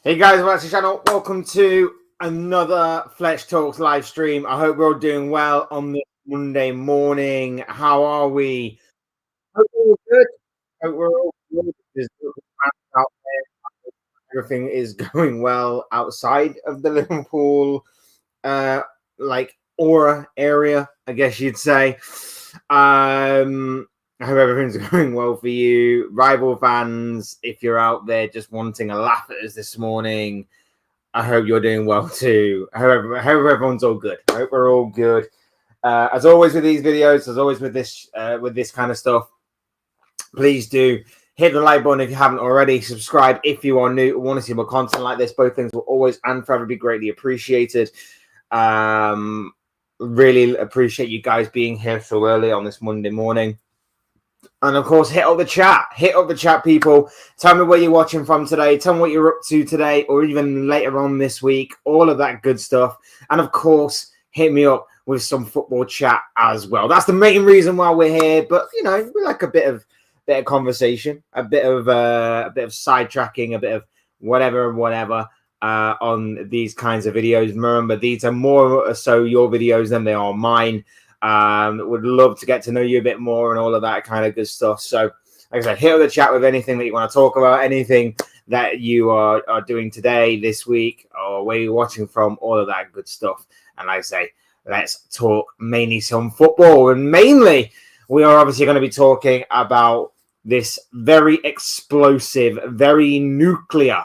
Hey guys, welcome to the channel. Welcome to another Fletch Talks live stream. I hope we're all doing well on this Monday morning. How are we? Hope we're all good. Hope we're all good. There's Liverpool fans out there. Everything is going well outside of the Liverpool aura area, I guess you'd say. I hope everything's going well for you. Rival fans, if you're out there just wanting a laugh at us this morning, I hope you're doing well too. I hope everyone's all good. I hope we're all good. As always with these videos, as always with this kind of stuff, please do hit the like button if you haven't already. Subscribe if you are new and want to see more content like this. Both things will always and forever be greatly appreciated. Really appreciate you guys being here so early on this Monday morning. And of course, hit up the chat. Hit up the chat, people. Tell me where you're watching from today. Tell me what you're up to today or even later on this week. All of that good stuff. And of course, hit me up with some football chat as well. That's the main reason why we're here. But, you know, we like a bit of conversation, a bit of sidetracking, a bit of whatever on these kinds of videos. Remember, these are more so your videos than they are mine. Would love to get to know you a bit more and all of that kind of good stuff. So, like I said, hit up the chat with anything that you want to talk about, anything that you are doing today, this week, or where you're watching from, all of that good stuff. And like I say, let's talk mainly some football. And mainly, we are obviously going to be talking about this very explosive, very nuclear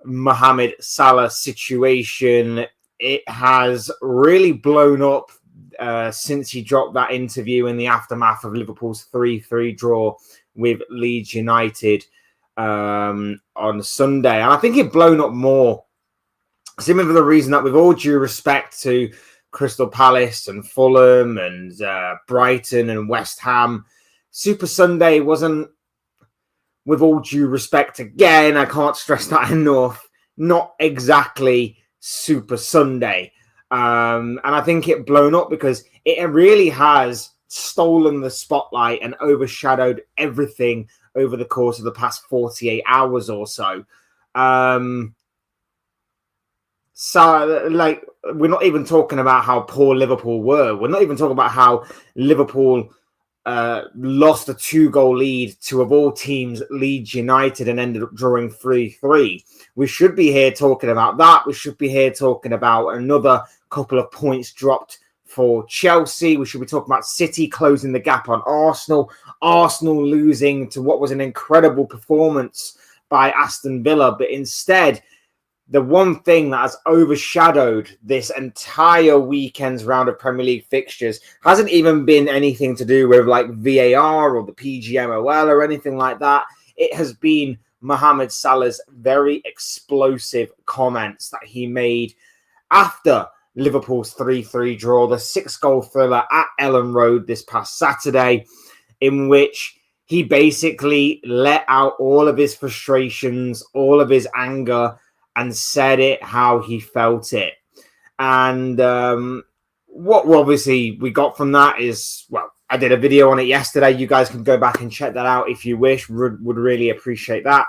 Mohammed Salah situation. It has really blown up since he dropped that interview in the aftermath of Liverpool's 3-3 draw with Leeds United on Sunday. And I think it blown up more simply for the reason that, with all due respect to Crystal Palace and Fulham and Brighton and West Ham, Super Sunday wasn't, with all due respect again, I can't stress that enough, not exactly Super Sunday. And I think it blown up because it really has stolen the spotlight and overshadowed everything over the course of the past 48 hours or so. So, like, we're not even talking about how poor Liverpool were. We're not even talking about how Liverpool lost a 2-goal lead to, of all teams, Leeds United, and ended up drawing 3-3. We should be here talking about that. We should be here talking about another couple of points dropped for Chelsea. We should be talking about City closing the gap on Arsenal. Arsenal losing to what was an incredible performance by Aston Villa. But instead, the one thing that has overshadowed this entire weekend's round of Premier League fixtures hasn't even been anything to do with like VAR or the PGMOL or anything like that. It has been Mohammed Salah's very explosive comments that he made after Liverpool's 3-3 draw, the 6-goal thriller at Ellen Road this past Saturday, in which he basically let out all of his frustrations, all of his anger, and said it how he felt it. And what obviously we got from that is, well, I did a video on it yesterday. You guys can go back and check that out if you wish. Would really appreciate that.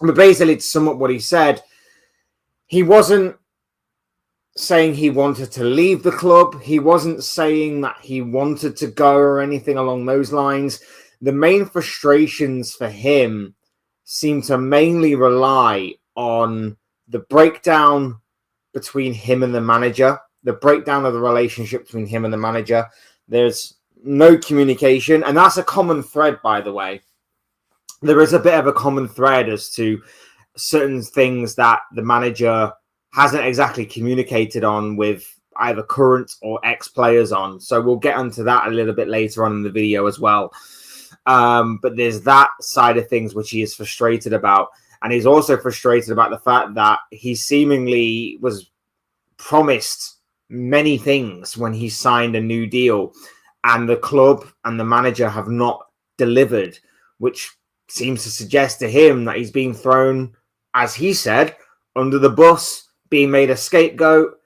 But basically, to sum up what he said, he wasn't saying he wanted to leave the club. He wasn't saying that he wanted to go or anything along those lines. The main frustrations for him seem to mainly rely on the breakdown between him and the manager, the breakdown of the relationship between him and the manager. There's no communication, and that's a common thread, by the way. There is a bit of a common thread as to certain things that the manager hasn't exactly communicated on with either current or ex-players on. So we'll get onto that a little bit later on in the video as well. But there's that side of things which he is frustrated about. And he's also frustrated about the fact that he seemingly was promised many things when he signed a new deal, and the club and the manager have not delivered, which seems to suggest to him that he's being thrown, as he said, under the bus, being made a scapegoat,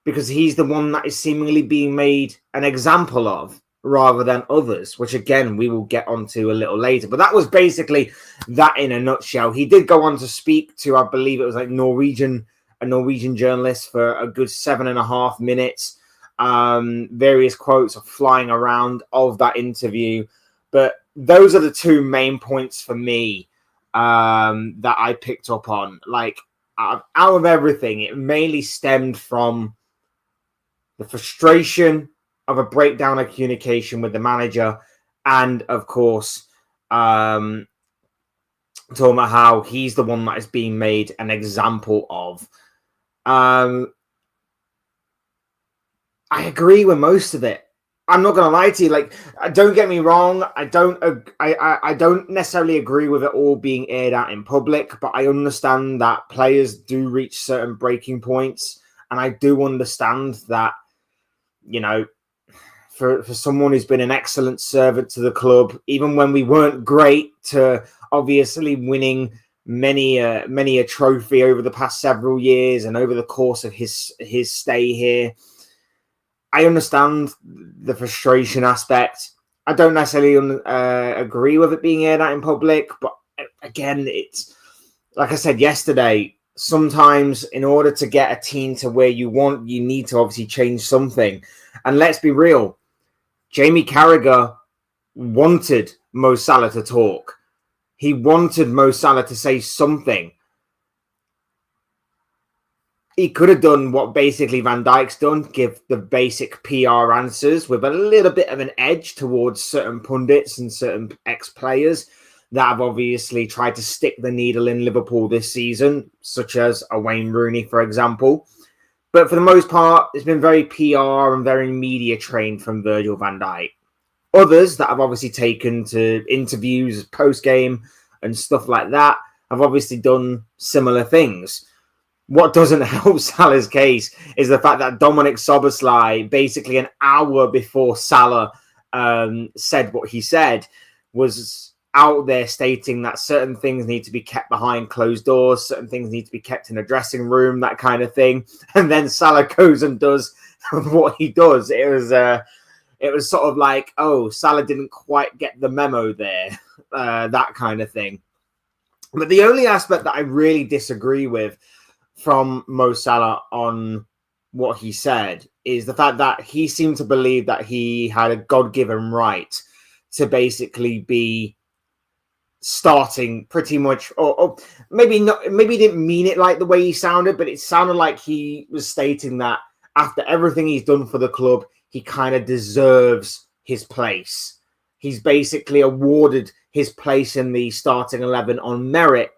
because he's the one that is seemingly being made an example of rather than others, which again we will get onto a little later. But that was basically that in a nutshell. He did go on to speak to, I believe it was like a Norwegian journalist for a good 7.5 minutes. Various quotes are flying around of that interview, but those are the two main points for me that I picked up on. Like, out of everything, it mainly stemmed from the frustration of a breakdown of communication with the manager, and of course, talking about how he's the one that is being made an example of. I agree with most of it. I'm not gonna lie to you. Like, don't get me wrong. I don't necessarily agree with it all being aired out in public, but I understand that players do reach certain breaking points, and I do understand that, you know, for someone who's been an excellent servant to the club, even when we weren't great, to obviously winning many a trophy over the past several years and over the course of his stay here. I understand the frustration aspect. I don't necessarily agree with it being aired out in public, but again, it's like I said yesterday, sometimes in order to get a team to where you want, you need to obviously change something. And let's be real, Jamie Carragher wanted Mo Salah to talk. He wanted Mo Salah to say something. He could have done what basically Van Dijk's done, give the basic PR answers with a little bit of an edge towards certain pundits and certain ex-players that have obviously tried to stick the needle in Liverpool this season, such as a Wayne Rooney, for example. But for the most part, it's been very PR and very media trained from Virgil van Dijk. Others that have obviously taken to interviews post-game and stuff like that have obviously done similar things. What doesn't help Salah's case is the fact that Dominic Szoboszlai, basically an hour before Salah said what he said, was out there stating that certain things need to be kept behind closed doors, certain things need to be kept in a dressing room, that kind of thing. And then Salah goes and does what he does. It was sort of like, oh, Salah didn't quite get the memo there, that kind of thing. But the only aspect that I really disagree with from Mo Salah on what he said is the fact that he seemed to believe that he had a God-given right to basically be starting pretty much, or maybe not, maybe he didn't mean it like the way he sounded, but it sounded like he was stating that after everything he's done for the club, he kind of deserves his place. He's basically awarded his place in the starting 11 on merit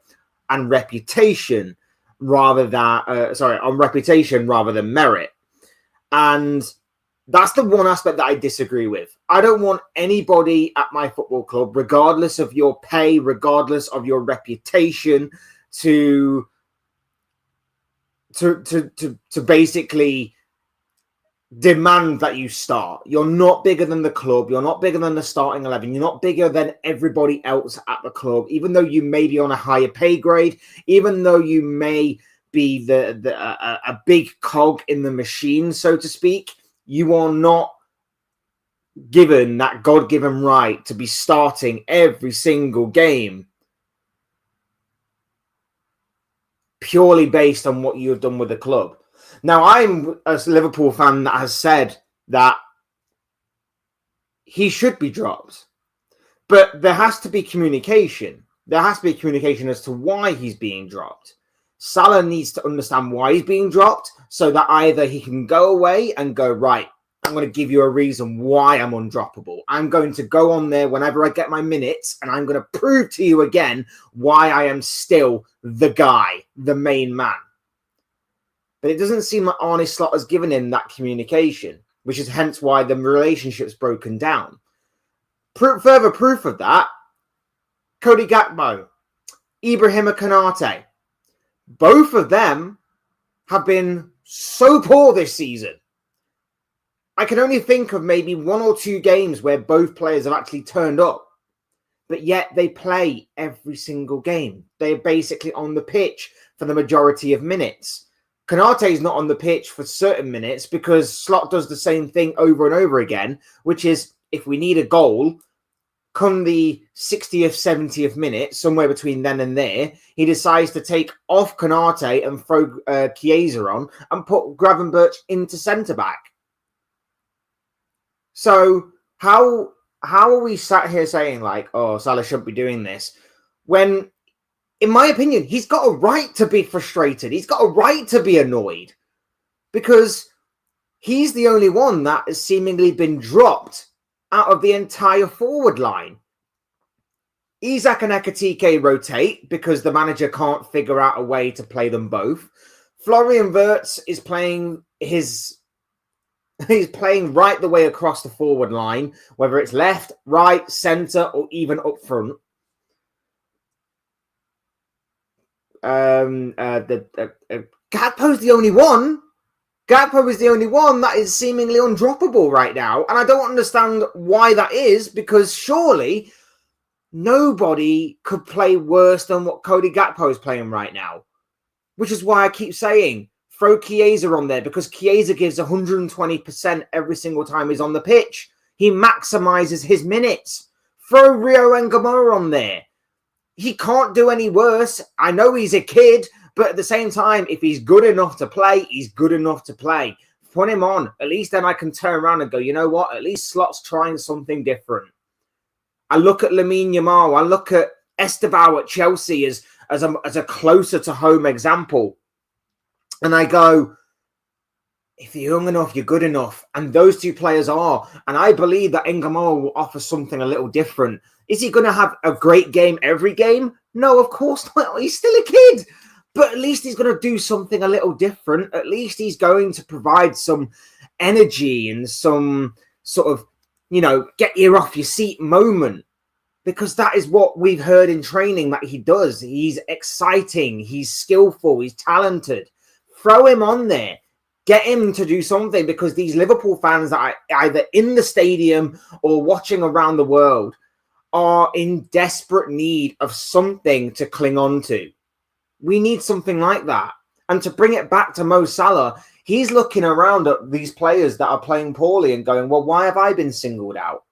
and reputation rather than on reputation rather than merit. And that's the one aspect that I disagree with. I don't want anybody at my football club, regardless of your pay, regardless of your reputation, to basically demand that you start. You're not bigger than the club. You're not bigger than the starting 11. You're not bigger than everybody else at the club, even though you may be on a higher pay grade, even though you may be a big cog in the machine, so to speak. You are not given that God-given right to be starting every single game purely based on what you have done with the club. Now, I'm a Liverpool fan that has said that he should be dropped, but there has to be communication. There has to be communication as to why he's being dropped. Salah needs to understand why he's being dropped so that either he can go away and go, right, I'm going to give you a reason why I'm undroppable. I'm going to go on there whenever I get my minutes and I'm going to prove to you again why I am still the guy, the main man. But it doesn't seem like Arne Slot has given him that communication, which is hence why the relationship's broken down. Further proof of that, Cody Gakpo, Ibrahima Konate. Both of them have been so poor this season. I can only think of maybe 1 or 2 games where both players have actually turned up, but yet they play every single game. They're basically on the pitch for the majority of minutes. Konate is not on the pitch for certain minutes because Slot does the same thing over and over again, which is if we need a goal, come the 60th, 70th minute, somewhere between then and there, he decides to take off Konate and throw Chiesa on and put Gravenberch into centre-back. So how are we sat here saying, like, oh, Salah shouldn't be doing this, when, in my opinion, he's got a right to be frustrated. He's got a right to be annoyed, because he's the only one that has seemingly been dropped out of the entire forward line. Isak and Ekatike rotate because the manager can't figure out a way to play them both. Florian Wirtz is playing he's playing right the way across the forward line, whether it's left, right, centre, or even up front. Gakpo's the only one. Gakpo is the only one that is seemingly undroppable right now. And I don't understand why that is, because surely nobody could play worse than what Cody Gakpo is playing right now. Which is why I keep saying, throw Chiesa on there, because Chiesa gives 120% every single time he's on the pitch. He maximizes his minutes. Throw Rio Engamora on there. He can't do any worse. I know he's a kid, but at the same time, if he's good enough to play, he's good enough to play. Put him on. At least then I can turn around and go, you know what? At least Slot's trying something different. I look at Lamine Yamal. I look at Esteban at Chelsea as a closer to home example. And I go, if you're young enough, you're good enough. And those two players are. And I believe that Engamora will offer something a little different. Is he going to have a great game every game? No, of course not. He's still a kid. But at least he's going to do something a little different. At least he's going to provide some energy and some sort of, get you off your seat moment. Because that is what we've heard in training that he does. He's exciting. He's skillful. He's talented. Throw him on there. Get him to do something, because these Liverpool fans that are either in the stadium or watching around the world are in desperate need of something to cling on to. We need something like that. And to bring it back to Mo Salah, he's looking around at these players that are playing poorly and going, well, why have I been singled out?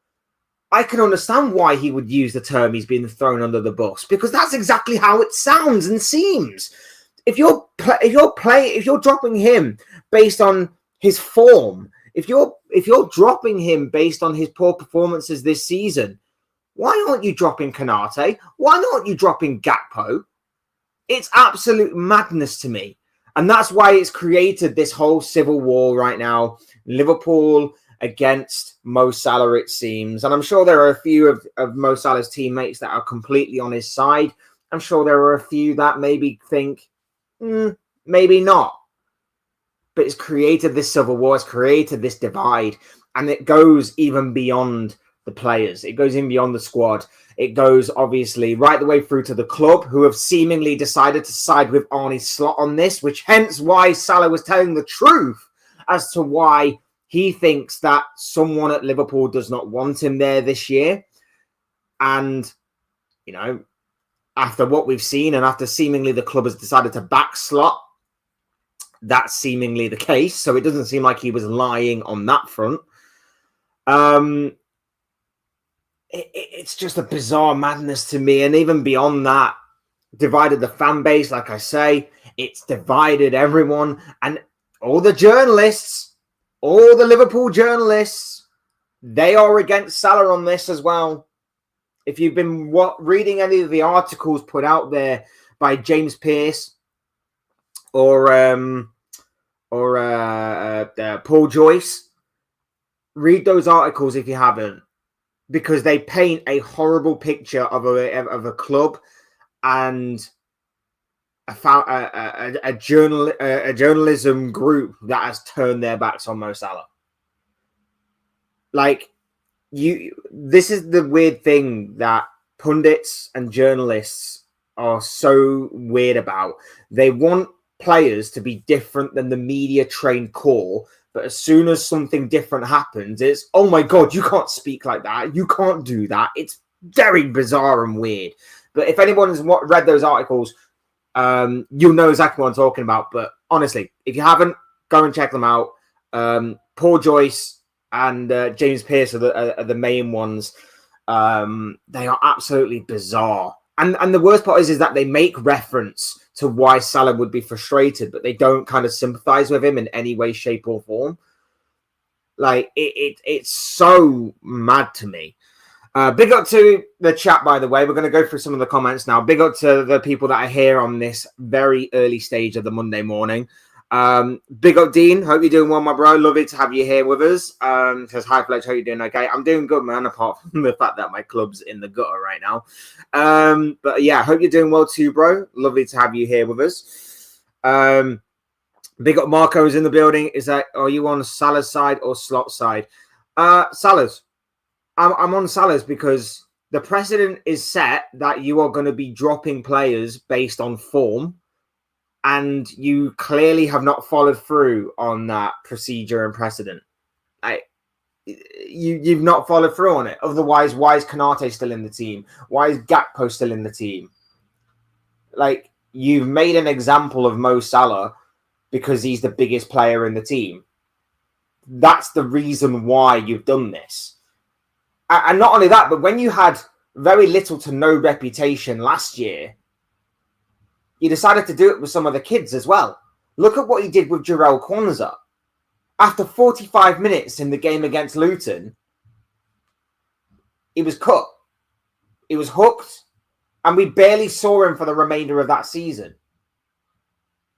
I can understand why he would use the term he's been thrown under the bus, because that's exactly how it sounds and seems. If you're dropping him based on his form, if you're dropping him based on his poor performances this season, why aren't you dropping Konate? Why aren't you dropping Gakpo? It's absolute madness to me. And that's why it's created this whole civil war right now. Liverpool against Mo Salah, it seems. And I'm sure there are a few of Mo Salah's teammates that are completely on his side. I'm sure there are a few that maybe think, maybe not. But it's created this civil war. It's created this divide. And it goes even beyond the players. It goes in beyond the squad. It goes, obviously, right the way through to the club, who have seemingly decided to side with Arne Slot on this, which hence why Salah was telling the truth as to why he thinks that someone at Liverpool does not want him there this year. And, after what we've seen and after seemingly the club has decided to back Slot, that's seemingly the case. So it doesn't seem like he was lying on that front. It's just a bizarre madness to me. And even beyond that, divided the fan base, like I say, it's divided everyone. And all the journalists, all the Liverpool journalists, they are against Salah on this as well. If you've been reading any of the articles put out there by James Pearce or Paul Joyce, read those articles if you haven't, because they paint a horrible picture of a club and a journalism group that has turned their backs on Mo Salah. This is the weird thing that pundits and journalists are so weird about. They want players to be different than the media trained core, but as soon as something different happens, it's, oh my God, you can't speak like that. You can't do that. It's very bizarre and weird. But if anyone has read those articles, you'll know exactly what I'm talking about. But honestly, if you haven't, go and check them out. Paul Joyce and James Pearce are the main ones. They are absolutely bizarre. And the worst part is that they make reference to why Salah would be frustrated, but they don't kind of sympathize with him in any way, shape, or form. Like, it's so mad to me. Big up to the chat, by the way. We're going to go through some of the comments now. Big up to the people that are here on this very early stage of the Monday morning. Big up, Dean. Hope you're doing well, my bro. Lovely to have you here with us. Says, hi, Fletch. Hope you're doing okay. I'm doing good, man, apart from the fact that my club's in the gutter right now. But yeah, hope you're doing well too, bro. Lovely to have you here with us. Big up, Marco's in the building. Are you on Salah's side or Slot side? Salah's. I'm on Salah's because the precedent is set that you are going to be dropping players based on form, and you clearly have not followed through on that procedure and precedent. You've not followed through on it. Otherwise, why is Konate still in the team? Why is Gakpo still in the team? Like, you've made an example of Mo Salah because he's the biggest player in the team. That's the reason why you've done this. And not only that, but when you had very little to no reputation last year, you decided to do it with some of the kids as well. Look at what he did with Jarell Kwanzaa. After 45 minutes in the game against Luton, he was cut. He was hooked. And we barely saw him for the remainder of that season.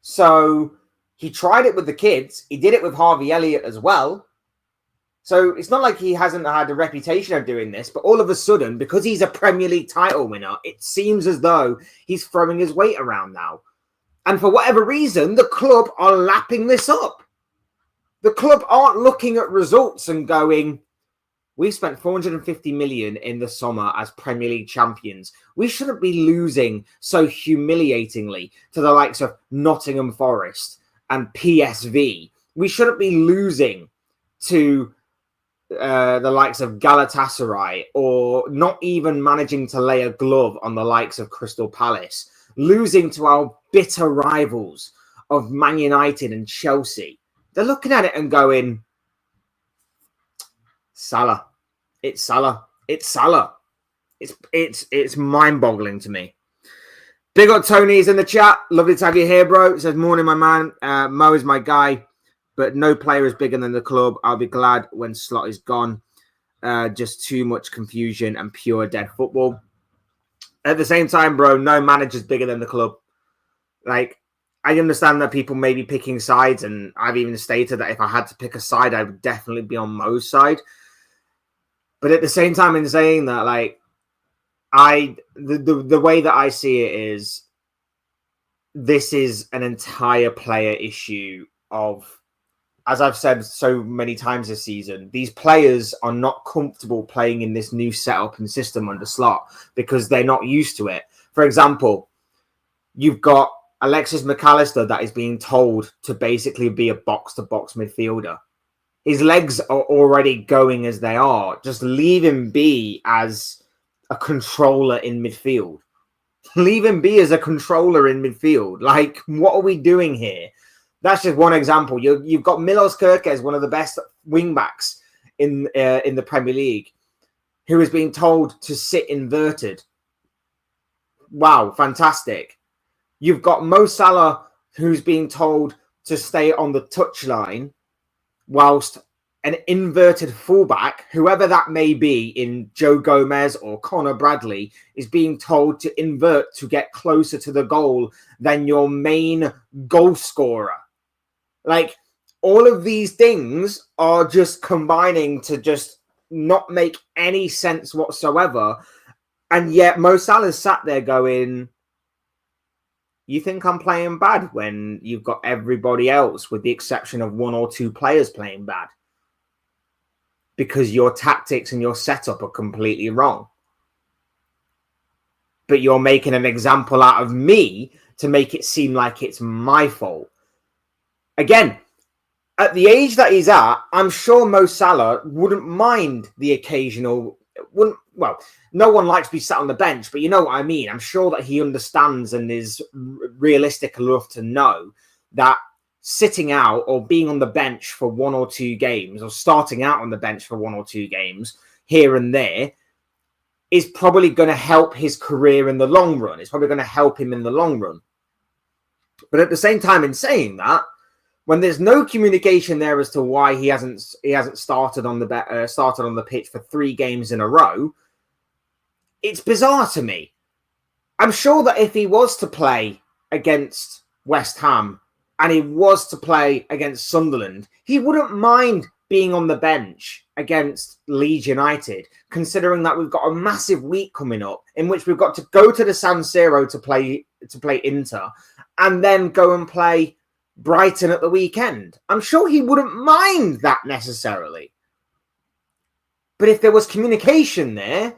So he tried it with the kids. He did it with Harvey Elliott as well. So it's not like he hasn't had a reputation of doing this, but all of a sudden, because he's a Premier League title winner, it seems as though he's throwing his weight around now. And for whatever reason, the club are lapping this up. The club aren't looking at results and going, we spent 450 million in the summer as Premier League champions. We shouldn't be losing so humiliatingly to the likes of Nottingham Forest and PSV. We shouldn't be losing to the likes of Galatasaray, or not even managing to lay a glove on the likes of Crystal Palace, losing to our bitter rivals of Man United and Chelsea. They're looking at it and going, Salah. It's Salah. It's Salah. It's mind-boggling to me. Big up Tony's in the chat. Lovely to have you here, bro. It says, morning, my man. Mo is my guy, but no player is bigger than the club. I'll be glad when Slot is gone. Just too much confusion and pure dead football. At the same time, bro, no manager's bigger than the club. Like, I understand that people may be picking sides, and I've even stated that if I had to pick a side, I would definitely be on Mo's side. But at the same time, in saying that, like, the way that I see it is, this is an entire player issue of, as I've said so many times this season, these players are not comfortable playing in this new setup and system under Slot because they're not used to it. For example, you've got Alexis McAllister that is being told to basically be a box-to-box midfielder. His legs are already going as they are. Just leave him be as a controller in midfield. Leave him be as a controller in midfield. Like, what are we doing here? That's just one example. You've got Milos Kerkez, one of the best wing-backs in the Premier League, who is being told to sit inverted. Wow, fantastic. You've got Mo Salah, who's being told to stay on the touchline, whilst an inverted fullback, whoever that may be in Joe Gomez or Connor Bradley, is being told to invert to get closer to the goal than your main goal scorer. Like, all of these things are just combining to just not make any sense whatsoever. And yet Mo Salah's sat there going, you think I'm playing bad when you've got everybody else, with the exception of one or two players, playing bad? Because your tactics and your setup are completely wrong. But you're making an example out of me to make it seem like it's my fault. Again, at the age that he's at, I'm sure Mo Salah wouldn't mind the occasional... Well, no one likes to be sat on the bench, but you know what I mean. I'm sure that he understands and is realistic enough to know that sitting out or being on the bench for 1 or 2 games, or starting out on the bench for 1 or 2 games here and there, is probably going to help his career in the long run. It's probably going to help him in the long run. But at the same time, in saying that, when there's no communication there as to why he hasn't started on the pitch for 3 games in a row, it's bizarre to me. I'm sure that if he was to play against West Ham and he was to play against Sunderland, he wouldn't mind being on the bench against Leeds United, considering that we've got a massive week coming up in which we've got to go to the San Siro to play Inter and then go and play Brighton at the weekend. I'm sure he wouldn't mind that necessarily. But if there was communication there,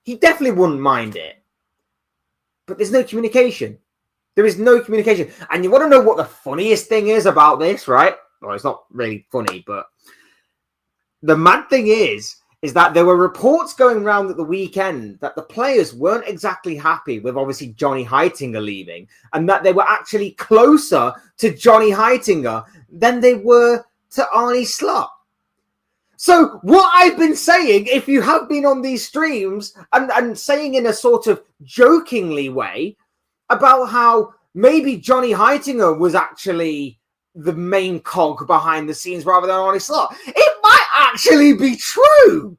he definitely wouldn't mind it. But there's no communication. There is no communication. And you want to know what the funniest thing is about this, right? Well, it's not really funny, but the mad thing is that there were reports going around at the weekend that the players weren't exactly happy with obviously Johnny Heitinga leaving, and that they were actually closer to Johnny Heitinga than they were to Arne Slot. So what I've been saying, if you have been on these streams and saying in a sort of jokingly way about how maybe Johnny Heitinga was actually the main cog behind the scenes rather than Arne Slot, it might actually be true.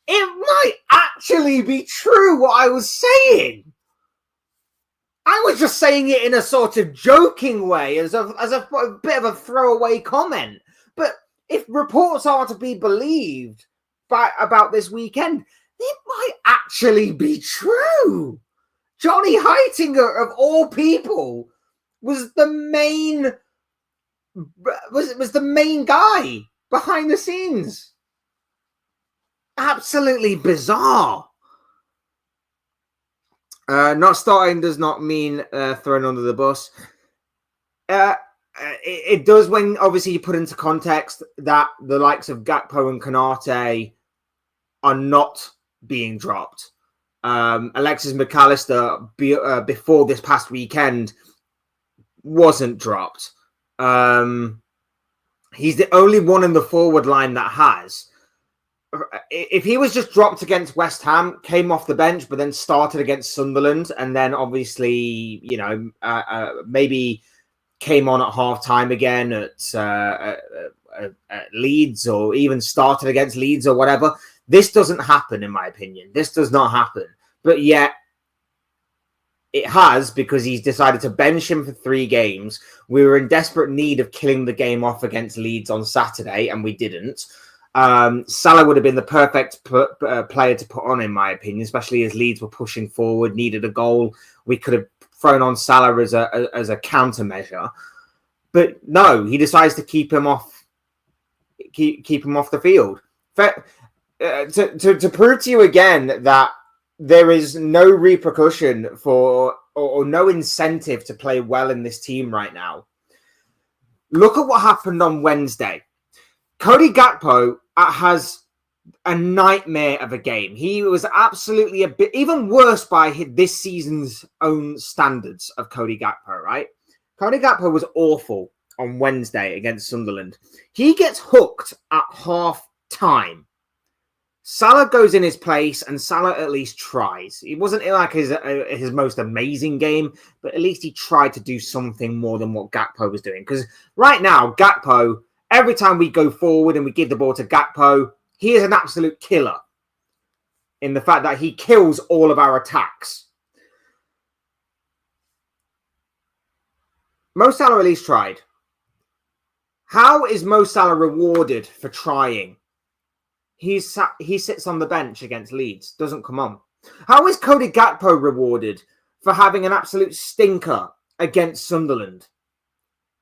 It might actually be true what I was saying. I was just saying it in a sort of joking way, as a bit of a throwaway comment. But if reports are to be believed about this weekend, it might actually be true. Johnny Heitinga, of all people, was the main guy behind the scenes. Absolutely bizarre. Not starting does not mean thrown under the bus. It does when obviously you put into context that the likes of Gakpo and Konate are not being dropped. Alexis McAllister before this past weekend wasn't dropped. He's the only one in the forward line that has. If he was just dropped against West Ham, came off the bench, but then started against Sunderland, and then obviously, maybe came on at half-time again at Leeds, or even started against Leeds or whatever, this doesn't happen, in my opinion. This does not happen. But yet, it has, because he's decided to bench him for 3 games. We were in desperate need of killing the game off against Leeds on Saturday, and we didn't. Salah would have been the perfect player to put on, in my opinion, especially as Leeds were pushing forward, needed a goal. We could have thrown on Salah as a countermeasure. But no, he decides to keep him off the field. To prove to you again that there is no repercussion for or no incentive to play well in this team right now. Look at what happened on Wednesday. Cody Gakpo has a nightmare of a game. He was absolutely a bit even worse by this season's own standards of Cody Gakpo, right? Cody Gakpo was awful on Wednesday against Sunderland. He gets hooked at half time. Salah goes in his place, and Salah at least tries. It wasn't like his most amazing game, but at least he tried to do something more than what Gakpo was doing. Because right now, Gakpo, every time we go forward and we give the ball to Gakpo, he is an absolute killer in the fact that he kills all of our attacks. Mo Salah at least tried. How is Mo Salah rewarded for trying? He sits on the bench against Leeds, doesn't come on. How is Cody Gakpo rewarded for having an absolute stinker against Sunderland?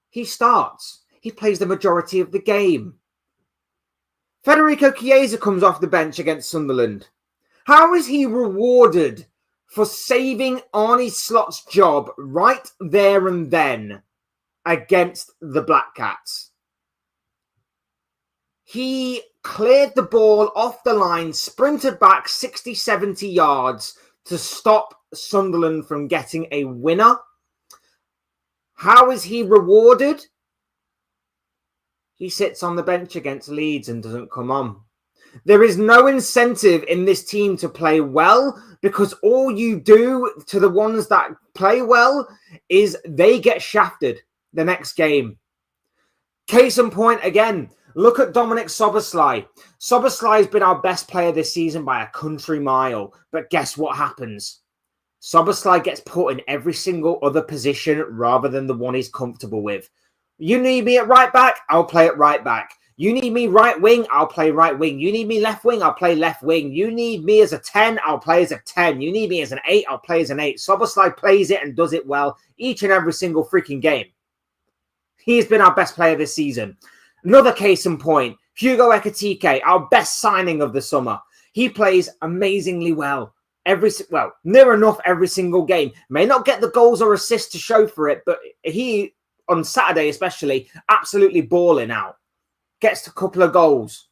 He starts. He plays the majority of the game. Federico Chiesa comes off the bench against Sunderland. How is he rewarded for saving Arne Slot's job right there and then against the Black Cats? He cleared the ball off the line, sprinted back 60, 70 yards to stop Sunderland from getting a winner. How is he rewarded? he sits on the bench against Leeds and doesn't come on. There is no incentive in this team to play well because all you do to the ones that play well is they get shafted the next game. Case in point again, look at Dominic Szoboszlai. Szoboszlai has been our best player this season by a country mile. But guess what happens? Szoboszlai gets put in every single other position rather than the one he's comfortable with. You need me at right back, I'll play at right back. You need me right wing, I'll play right wing. You need me left wing, I'll play left wing. You need me as a 10, I'll play as a 10. You need me as an 8, I'll play as an 8. Szoboszlai plays it and does it well each and every single freaking game. He's been our best player this season. Another case in point, Hugo Ekitike, our best signing of the summer. He plays amazingly well. Near enough every single game. May not get the goals or assists to show for it, but he, on Saturday especially, absolutely balling out. Gets a couple of goals.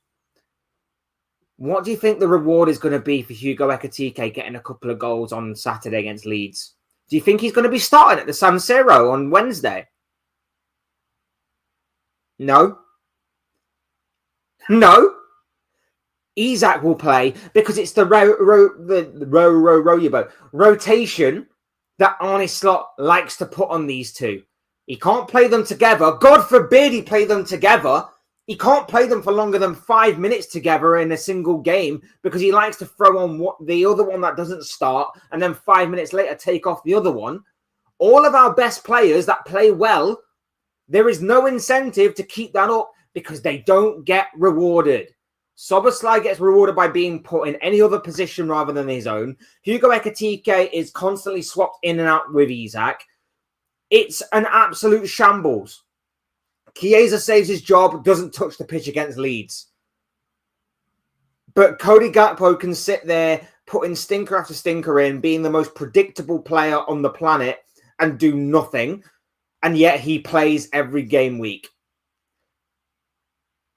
What do you think the reward is going to be for Hugo Ekitike getting a couple of goals on Saturday against Leeds? Do you think he's going to be starting at the San Siro on Wednesday? No. No. Isak will play because it's the row your boat rotation that Arne Slot likes to put on these two. He can't play them together. God forbid he play them together. He can't play them for longer than 5 minutes together in a single game because he likes to throw on the other one that doesn't start and then 5 minutes later take off the other one. All of our best players that play well, there is no incentive to keep that up because they don't get rewarded. Szoboszlai gets rewarded by being put in any other position rather than his own. Hugo Ekitike is constantly swapped in and out with Isak. It's an absolute shambles. Chiesa saves his job, doesn't touch the pitch against Leeds. But Cody Gakpo can sit there, putting stinker after stinker in, being the most predictable player on the planet and do nothing. And yet he plays every game week.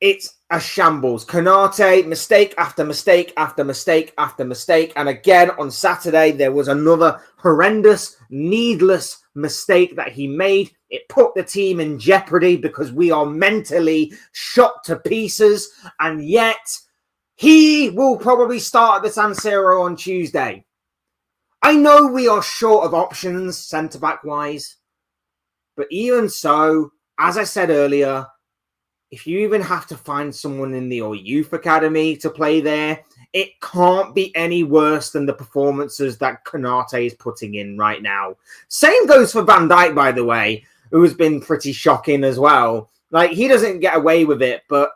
It's a shambles. Konate, mistake after mistake after mistake after mistake. And again, on Saturday, there was another horrendous, needless mistake that he made. It put the team in jeopardy because we are mentally shot to pieces. And yet, he will probably start at the San Siro on Tuesday. I know we are short of options, centre-back-wise. But even so, as I said earlier, if you even have to find someone in the youth academy to play there, it can't be any worse than the performances that Konate is putting in right now. Same goes for Van Dijk, by the way, who has been pretty shocking as well. Like, he doesn't get away with it, but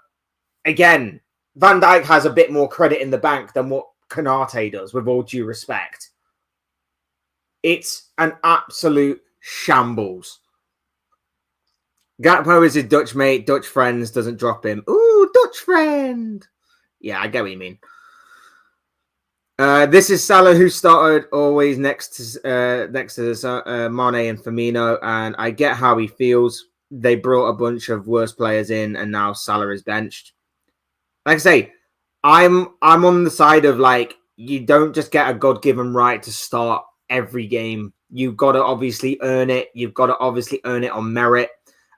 again, Van Dijk has a bit more credit in the bank than what Konate does, with all due respect. It's an absolute shambles. Gakpo is his Dutch mate. Dutch friends, doesn't drop him. Ooh, Dutch friend. Yeah, I get what you mean. This is Salah, who started always next to Mane and Firmino, and I get how he feels. They brought a bunch of worse players in, and now Salah is benched. Like I say, I'm on the side of, like, you don't just get a God-given right to start every game. You've got to obviously earn it. You've got to obviously earn it on merit.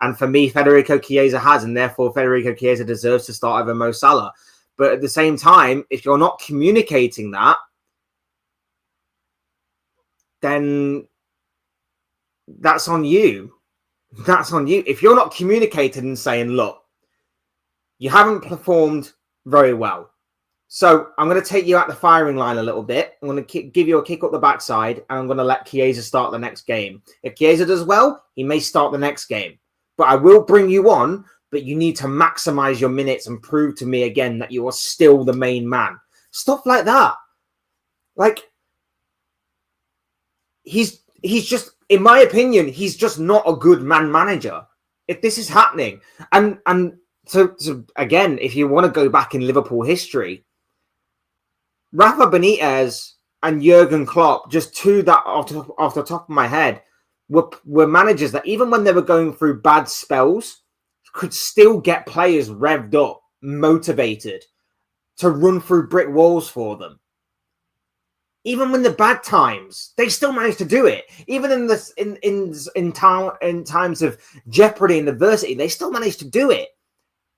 And for me, Federico Chiesa has, and therefore Federico Chiesa deserves to start over Mo Salah. But at the same time, if you're not communicating that, then that's on you. That's on you. If you're not communicating and saying, look, you haven't performed very well, so I'm going to take you out the firing line a little bit. I'm going to give you a kick up the backside, and I'm going to let Chiesa start the next game. If Chiesa does well, he may start the next game. But I will bring you on, but you need to maximize your minutes and prove to me again that you are still the main man. Stuff like that. Like, he's just, in my opinion, he's just not a good man manager. If this is happening, and so again, if you want to go back in Liverpool history, Rafa Benitez and Jurgen Klopp, just two that off the top of my head, were managers that even when they were going through bad spells, could still get players revved up, motivated to run through brick walls for them. Even when the bad times, they still managed to do it. Even in times of jeopardy and adversity, they still managed to do it.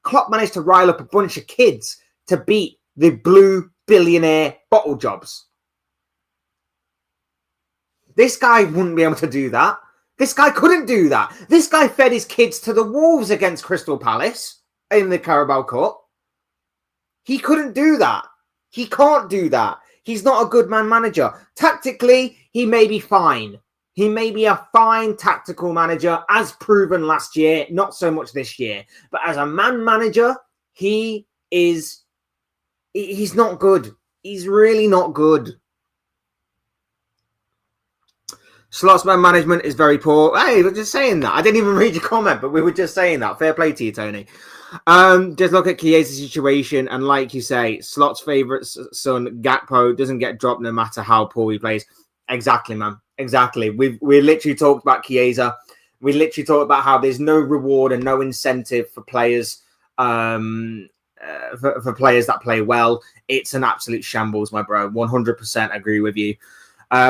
Klopp managed to rile up a bunch of kids to beat the blue billionaire bottle jobs. This guy wouldn't be able to do that. This guy couldn't do that. This guy fed his kids to the wolves against Crystal Palace in the Carabao Cup. He couldn't do that. He can't do that. He's not a good man manager. Tactically, he may be fine. He may be a fine tactical manager, as proven last year, not so much this year. But as a man manager, he's not good. He's really not good. Slot's man management is very poor. Hey, we're just saying that. I didn't even read your comment, but we were just saying that. Fair play to you, Tony. Just look at Chiesa's situation, and like you say, Slot's favourite son, Gakpo, doesn't get dropped no matter how poor he plays. Exactly, man. Exactly. We literally talked about Chiesa. We literally talked about how there's no reward and no incentive for players for players that play well. It's an absolute shambles, my bro. 100% agree with you.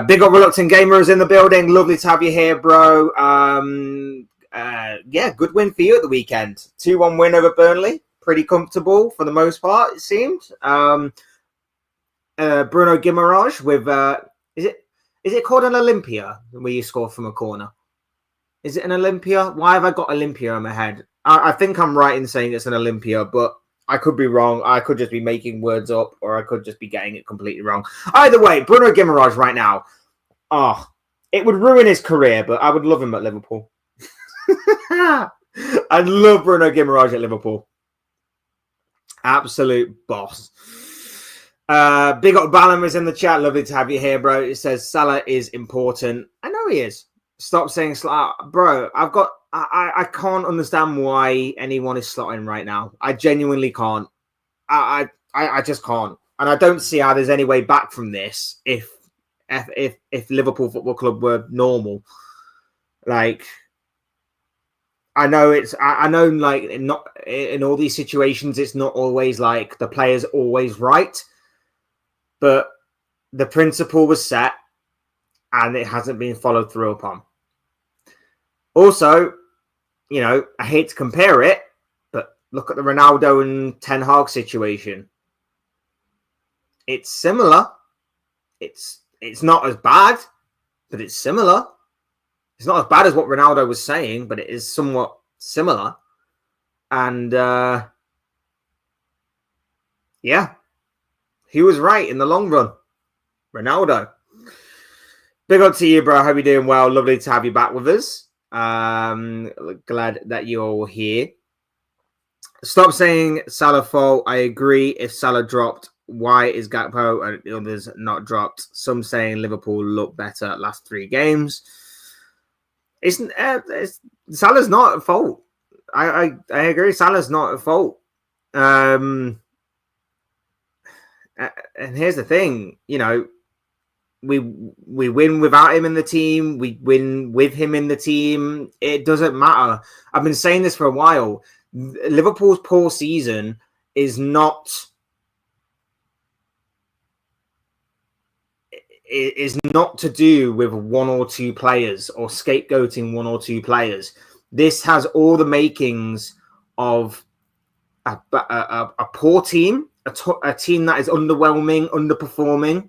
Big up Reluctant Gamers in the building. Lovely to have you here, bro. Yeah, good win for you at the weekend. 2-1 win over Burnley. Pretty comfortable for the most part, it seemed. Bruno Guimaraes with... Is it called an Olympia where you score from a corner? Is it an Olympia? Why have I got Olympia in my head? I think I'm right in saying it's an Olympia, but I could be wrong. I could just be making words up, or I could just be getting it completely wrong. Either way, Bruno Guimaraes right now, it would ruin his career, but I would love him at Liverpool. I'd love Bruno Guimaraes at Liverpool. Absolute boss. Big up Ballum is in the chat. Lovely to have you here, bro. It says Salah is important. I know he is. Stop saying bro. I can't understand why anyone is slotting right now. I genuinely can't. I just can't, and I don't see how there's any way back from this if Liverpool Football Club were normal. Like, I know like not in all these situations, it's not always like the player's always right, but the principle was set and it hasn't been followed through upon. Also, I hate to compare it, but look at the Ronaldo and Ten Hag situation. It's similar. It's not as bad, but it's similar. It's not as bad as what Ronaldo was saying, but it is somewhat similar. And yeah, he was right in the long run. Ronaldo. Big up to you, bro. I hope you're doing well. Lovely to have you back with us. Glad that you're all here. Stop saying Salah fault. I agree. If Salah dropped, why is Gakpo and the others not dropped? Some saying Liverpool look better last 3 games. Salah's not at fault. I agree. Salah's not at fault. And here's the thing, we win without him in the team. We win with him in the team. It doesn't matter. I've been saying this for a while. Liverpool's poor season is not to do with 1 or 2 players or scapegoating 1 or 2 players. This has all the makings of a poor team, a team that is underwhelming, underperforming.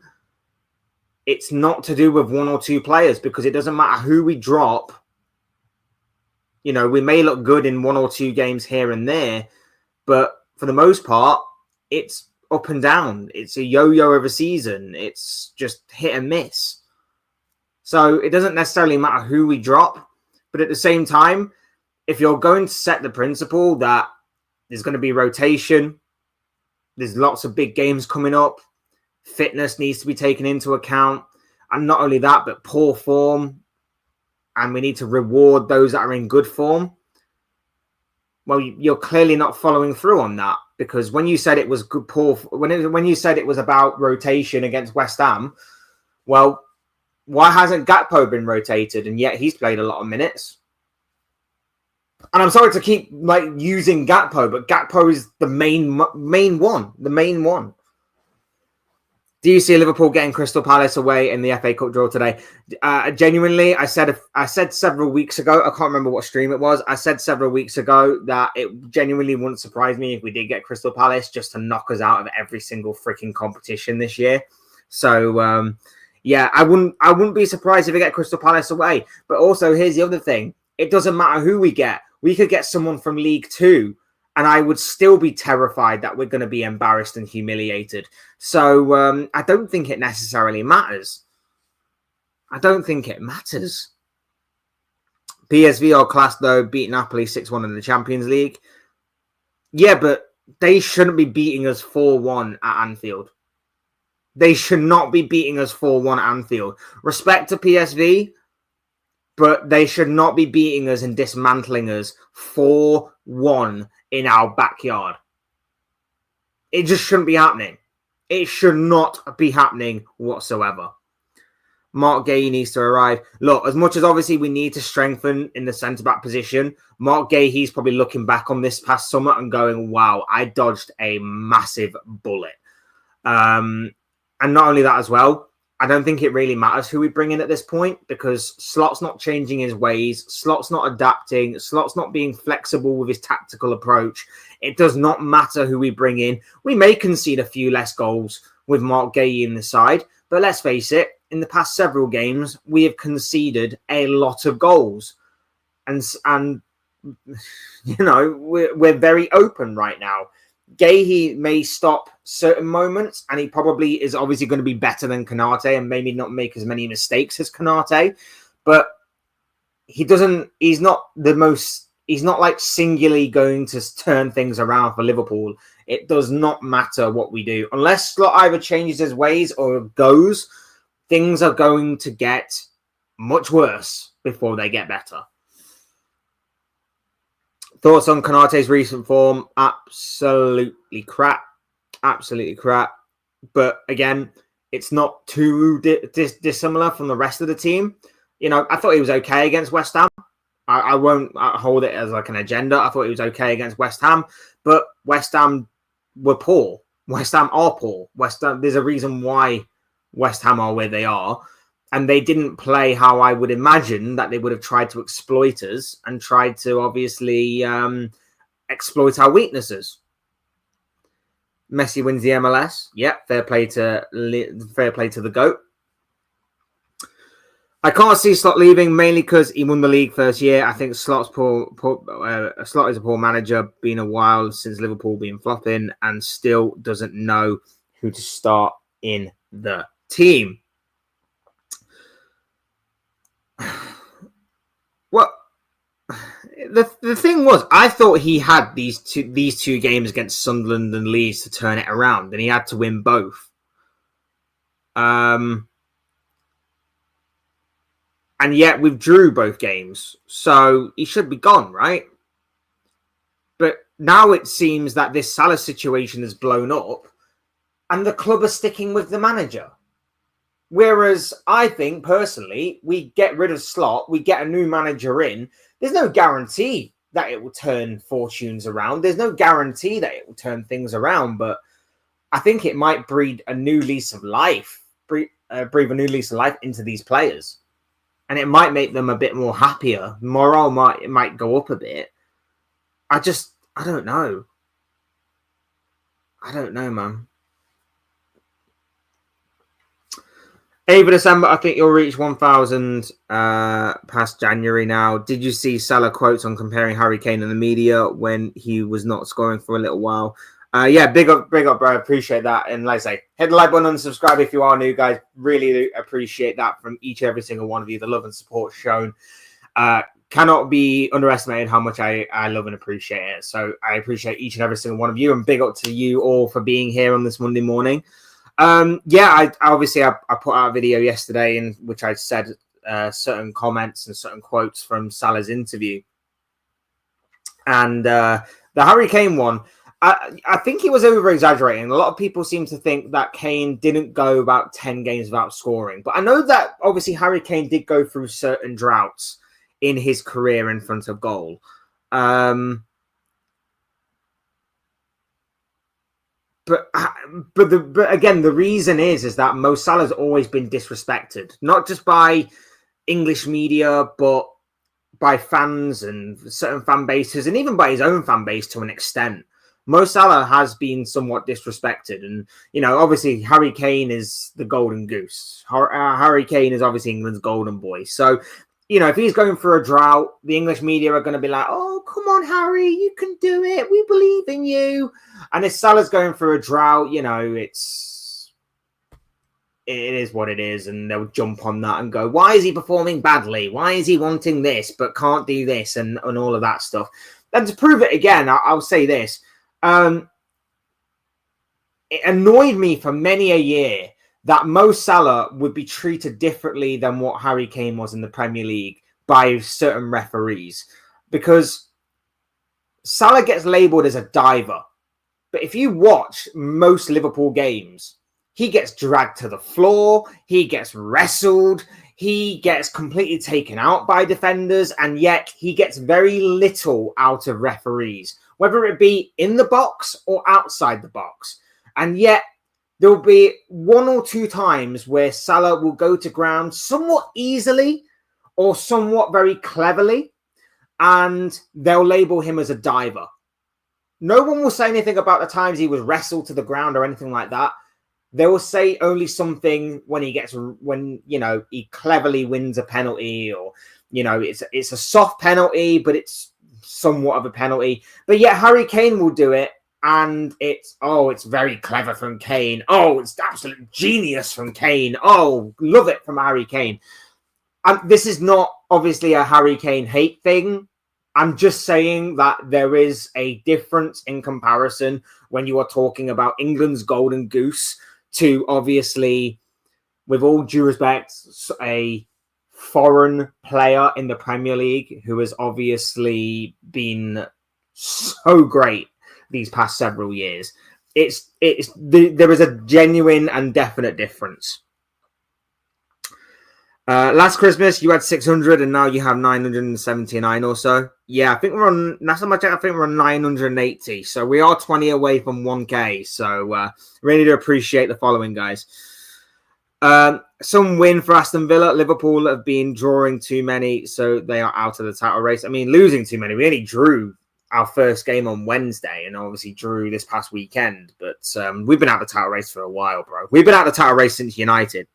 It's not to do with 1 or 2 players, because it doesn't matter who we drop. We may look good in 1 or 2 games here and there, but for the most part, it's up and down. It's a yo-yo of a season. It's just hit and miss. So it doesn't necessarily matter who we drop, but at the same time, if you're going to set the principle that there's going to be rotation, there's lots of big games coming up, fitness needs to be taken into account, and not only that, but poor form, and we need to reward those that are in good form. Well, you're clearly not following through on that, because when you said it was good poor, when you said it was about rotation against West Ham, well, why hasn't Gakpo been rotated, and yet he's played a lot of minutes? And I'm sorry to keep using Gakpo, but Gakpo is the main one. Do you see Liverpool getting Crystal Palace away in the FA Cup draw today? Genuinely, I said several weeks ago, I can't remember what stream it was. I said several weeks ago that it genuinely wouldn't surprise me if we did get Crystal Palace just to knock us out of every single freaking competition this year. So, yeah, I wouldn't be surprised if we get Crystal Palace away. But also, here's the other thing. It doesn't matter who we get. We could get someone from League Two, and I would still be terrified that we're going to be embarrassed and humiliated. So I don't think it necessarily matters. I don't think it matters. PSV are class, though, beat Napoli 6-1 in the Champions League. Yeah, but they shouldn't be beating us 4-1 at Anfield. They should not be beating us 4-1 at Anfield. Respect to PSV, but they should not be beating us and dismantling us 4-1 in our backyard. It just shouldn't be happening. It should not be happening whatsoever. Mark Gay needs to arrive. Look, as much as obviously we need to strengthen in the centre-back position, Mark Gay, he's probably looking back on this past summer and going, wow, I dodged a massive bullet. And not only that as well, I don't think it really matters who we bring in at this point because Slot's not changing his ways. Slot's not adapting. Slot's not being flexible with his tactical approach. It does not matter who we bring in. We may concede a few less goals with Mark Gay in the side, but let's face it, in the past several games, we have conceded a lot of goals. And you know, we're very open right now. Gay may stop certain moments, and he probably is obviously going to be better than Konate and maybe not make as many mistakes as Konate, but he's not like singularly going to turn things around for Liverpool. It does not matter what we do. Unless Slot either changes his ways or goes, things are going to get much worse before they get better. Thoughts on Konate's recent form? Absolutely crap. Absolutely crap. But again, it's not too dissimilar from the rest of the team. You know, I thought he was okay against West Ham. I won't hold it as like an agenda. I thought he was okay against West Ham. But West Ham were poor. West Ham are poor. There's a reason why West Ham are where they are. And they didn't play how I would imagine that they would have tried to exploit us and tried to obviously exploit our weaknesses. Messi wins the MLS. Yep, fair play to the GOAT. I can't see Slot leaving mainly because he won the league first year. I think Slot is a poor manager, been a while since Liverpool been flopping, and still doesn't know who to start in the team. Well, the thing was, I thought he had these two games against Sunderland and Leeds to turn it around, and he had to win both. And yet withdrew both games, so he should be gone, right? But now it seems that this Salah situation has blown up, and the club are sticking with the manager. Whereas I think, personally, we get rid of Slot, we get a new manager in. There's no guarantee that it will turn fortunes around. There's no guarantee that it will turn things around. But I think it might breathe a new lease of life, breathe a new lease of life into these players. And it might make them a bit more happier. Morale might go up a bit. I don't know. I don't know, man. 8th of December, I think you'll reach 1,000 past January now. Did you see Salah quotes on comparing Harry Kane in the media when he was not scoring for a little while? Yeah, big up, bro. Appreciate that. And like I say, hit the like button and subscribe if you are new, guys. Really appreciate that from each and every single one of you. The love and support shown cannot be underestimated how much I love and appreciate it. So I appreciate each and every single one of you, and big up to you all for being here on this Monday morning. Yeah, I put out a video yesterday in which I said certain comments and certain quotes from Salah's interview. And the Harry Kane one, I think he was over-exaggerating. A lot of people seem to think that Kane didn't go about 10 games without scoring. But I know that obviously Harry Kane did go through certain droughts in his career in front of goal. But again, the reason is that Mo Salah's always been disrespected, not just by English media, but by fans and certain fan bases, and even by his own fan base to an extent. Mo Salah has been somewhat disrespected, and obviously Harry Kane is the golden goose. Harry Kane is obviously England's golden boy. So, if he's going through a drought, the English media are going to be like, "Oh, come on, Harry, you can do it. We believe in you." And if Salah's going through a drought, it is what it is, and they'll jump on that and go, why is he performing badly? Why is he wanting this but can't do this, and all of that stuff? And to prove it again, I'll say this. It annoyed me for many a year that Mo Salah would be treated differently than what Harry Kane was in the Premier League by certain referees, because Salah gets labelled as a diver. But if you watch most Liverpool games, he gets dragged to the floor, he gets wrestled, he gets completely taken out by defenders, and yet he gets very little out of referees, whether it be in the box or outside the box. And yet there'll be one or two times where Salah will go to ground somewhat easily or somewhat very cleverly, and they'll label him as a diver. No one will say anything about the times he was wrestled to the ground or anything like that. They will say only something when he cleverly wins a penalty, or it's a soft penalty, but it's somewhat of a penalty. But yet Harry Kane will do it, and it's very clever from Kane. Oh, it's absolute genius from Kane. Oh, love it from Harry Kane. And this is not obviously a Harry Kane hate thing. I'm just saying that there is a difference in comparison when you are talking about England's golden goose to, obviously, with all due respect, a foreign player in the Premier League who has obviously been so great these past several years. There is a genuine and definite difference. Last Christmas you had 600 and now you have 979 or so. Yeah, I think we're on, last time I checked, I think we're on 980. So we are 20 away from 1K. So really do appreciate the following, guys. Some win for Aston Villa. Liverpool have been drawing too many, so they are out of the title race. I mean, losing too many. We only drew our first game on Wednesday and obviously drew this past weekend. But we've been out of the title race for a while, bro. We've been out of the title race since United.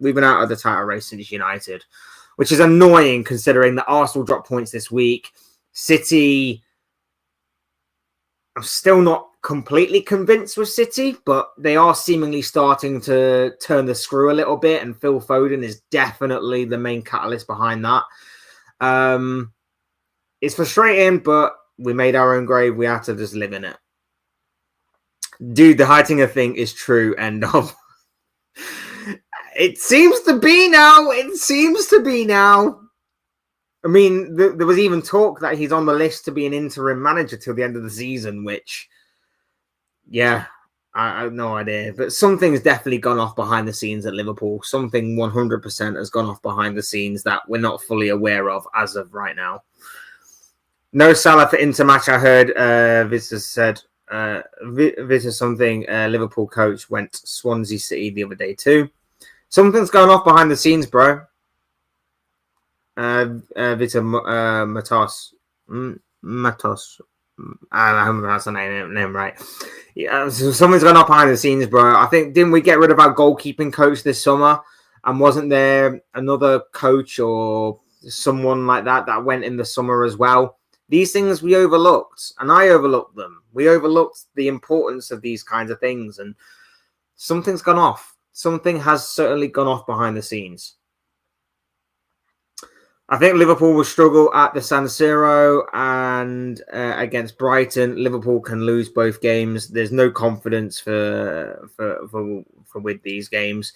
We've been out of the title race since United, which is annoying considering that Arsenal dropped points this week. City, I'm still not completely convinced with City, but they are seemingly starting to turn the screw a little bit, and Phil Foden is definitely the main catalyst behind that. It's frustrating, but we made our own grave. We have to just live in it. Dude, the Heitinger thing is true. End of. It seems to be now. I mean, there was even talk that he's on the list to be an interim manager till the end of the season, which, yeah, I have no idea. But something's definitely gone off behind the scenes at Liverpool. Something 100% has gone off behind the scenes that we're not fully aware of as of right now. No Salah for Inter match, I heard. Visitors said. This is something Liverpool coach went Swansea City the other day too. Something's going off behind the scenes, bro. Vita Matos. Matos. I haven't pronounced the name right. Yeah, so something's going off behind the scenes, bro. I think, didn't we get rid of our goalkeeping coach this summer? And wasn't there another coach or someone like that went in the summer as well? These things we overlooked, and I overlooked them. We overlooked the importance of these kinds of things, and something's gone off. Something has certainly gone off behind the scenes. I think Liverpool will struggle at the San Siro and against Brighton. Liverpool can lose both games. There's no confidence for with these games.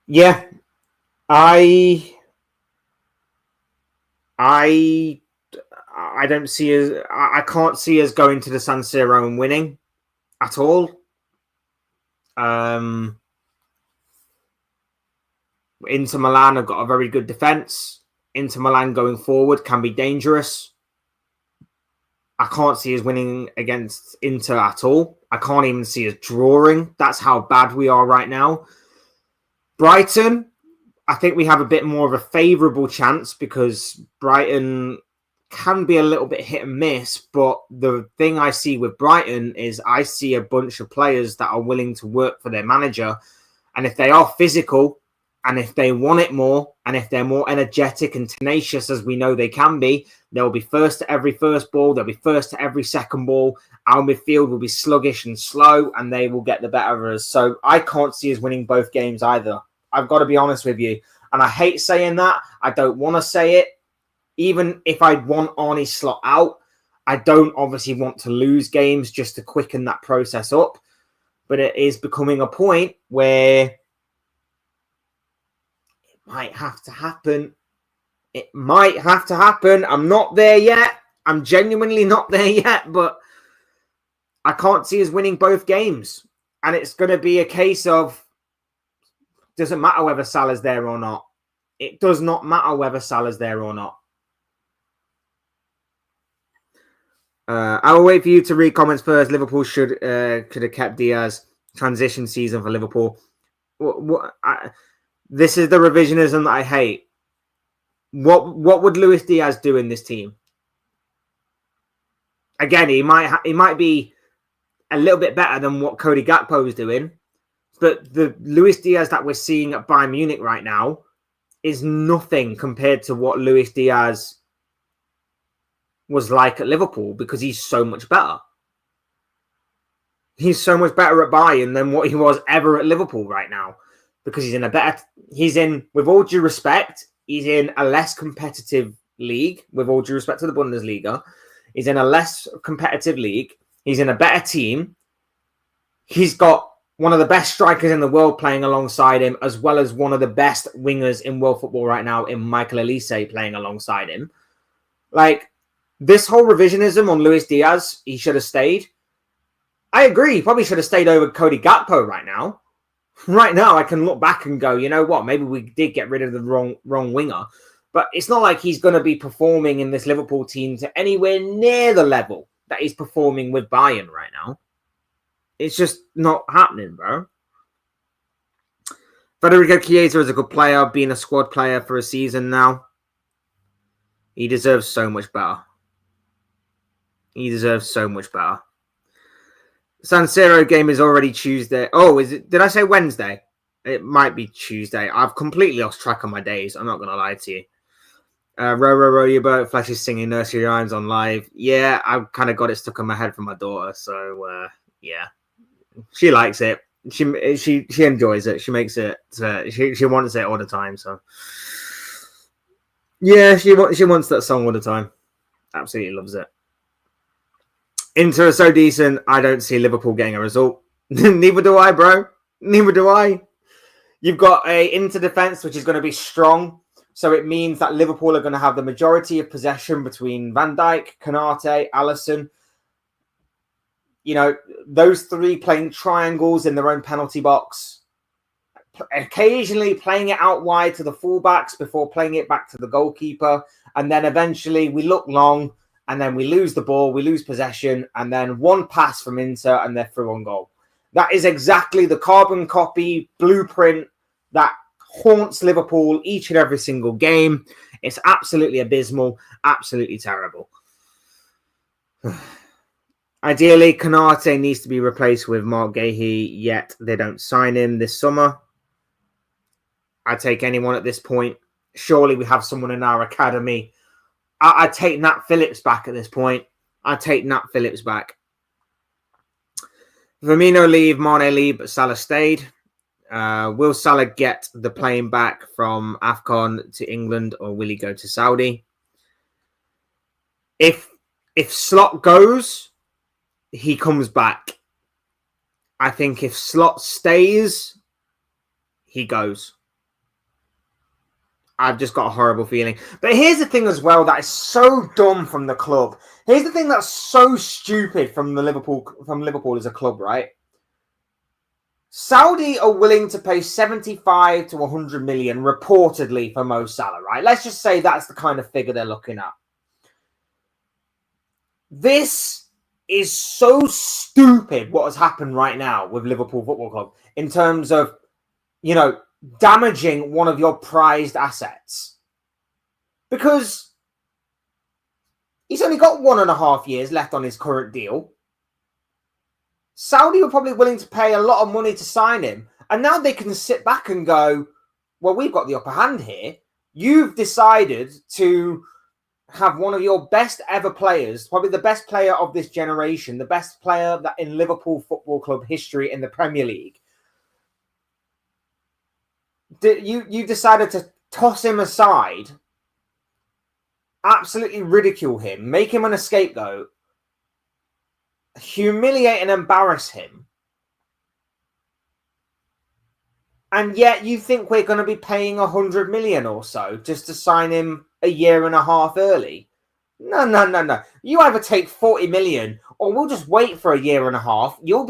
Yeah, I don't see us. I can't see us going to the San Siro and winning at all. Inter Milan have got a very good defense. Inter Milan going forward can be dangerous. I can't see us winning against Inter at all. I can't even see us drawing. That's how bad we are right now. Brighton, I think we have a bit more of a favourable chance because Brighton can be a little bit hit and miss. But the thing I see with Brighton is I see a bunch of players that are willing to work for their manager. And if they are physical, and if they want it more, and if they're more energetic and tenacious as we know they can be, they'll be first to every first ball. They'll be first to every second ball. Our midfield will be sluggish and slow, and they will get the better of us. So I can't see us winning both games either. I've got to be honest with you. And I hate saying that. I don't want to say it. Even if I want Arne Slot out, I don't obviously want to lose games just to quicken that process up. But it is becoming a point where might have to happen. It might have to happen. I'm not there yet. I'm genuinely not there yet, but I can't see us winning both games. And it's going to be a case of doesn't matter whether Salah's there or not. It does not matter whether Salah's there or not. I will wait for you to read comments first. Liverpool could have kept Diaz. Transition season for Liverpool. This is the revisionism that I hate. What would Luis Diaz do in this team? Again, he might be a little bit better than what Cody Gakpo is doing, but the Luis Diaz that we're seeing at Bayern Munich right now is nothing compared to what Luis Diaz was like at Liverpool because he's so much better. He's so much better at Bayern than what he was ever at Liverpool right now. Because with all due respect, he's in a less competitive league, with all due respect to the Bundesliga. He's in a less competitive league. He's in a better team. He's got one of the best strikers in the world playing alongside him, as well as one of the best wingers in world football right now in Michael Olise playing alongside him. Like, this whole revisionism on Luis Diaz, he should have stayed. I agree. He probably should have stayed over Cody Gakpo right now. Right now, I can look back and go, you know what? Maybe we did get rid of the wrong winger. But it's not like he's going to be performing in this Liverpool team to anywhere near the level that he's performing with Bayern right now. It's just not happening, bro. Federico Chiesa is a good player, being a squad player for a season now. He deserves so much better. He deserves so much better. San Siro game is already Tuesday. Oh, is it? Did I say Wednesday? It might be Tuesday. I've completely lost track of my days. I'm not going to lie to you. Row your boat. Flash is singing nursery rhymes on live. Yeah, I've kind of got it stuck in my head from my daughter. So, yeah. She likes it. She enjoys it. She makes it. She wants it all the time. So, yeah, she wants that song all the time. Absolutely loves it. Inter are so decent, I don't see Liverpool getting a result. Neither do I, bro. Neither do I. You've got a Inter defense, which is going to be strong. So it means that Liverpool are going to have the majority of possession between Van Dijk, Konate, Alisson. You know, those three playing triangles in their own penalty box. Occasionally playing it out wide to the fullbacks before playing it back to the goalkeeper. And then eventually we look long. And then we lose the ball, we lose possession, and then one pass from Inter and they're through on goal. That is exactly the carbon copy blueprint that haunts Liverpool each and every single game. It's absolutely abysmal, absolutely terrible. Ideally, Konate needs to be replaced with Mark Gahey, yet they don't sign him this summer. I'd take anyone at this point. Surely we have someone in our academy. I'd take Nat Phillips back at this point. I'd take Nat Phillips back. Firmino leave, Mane leave, but Salah stayed. Will Salah get the plane back from AFCON to England, or will he go to Saudi? If Slot goes, he comes back. I think if Slot stays, he goes. I've just got a horrible feeling. But here's the thing as well that is so dumb from the club. Here's the thing that's so stupid from Liverpool as a club, right? Saudi are willing to pay 75 to 100 million reportedly for Mo Salah, right? Let's just say that's the kind of figure they're looking at. This is so stupid what has happened right now with Liverpool Football Club in terms of, damaging one of your prized assets. Because he's only got 1.5 years left on his current deal. Saudi were probably willing to pay a lot of money to sign him. And now they can sit back and go, well, we've got the upper hand here. You've decided to have one of your best ever players, probably the best player of this generation, the best player that in Liverpool Football Club history in the Premier League. You decided to toss him aside, absolutely ridicule him, make him a scapegoat, humiliate and embarrass him. And yet you think we're going to be paying 100 million or so just to sign him a year and a half early? No. You either take 40 million or we'll just wait for a year and a half. You'll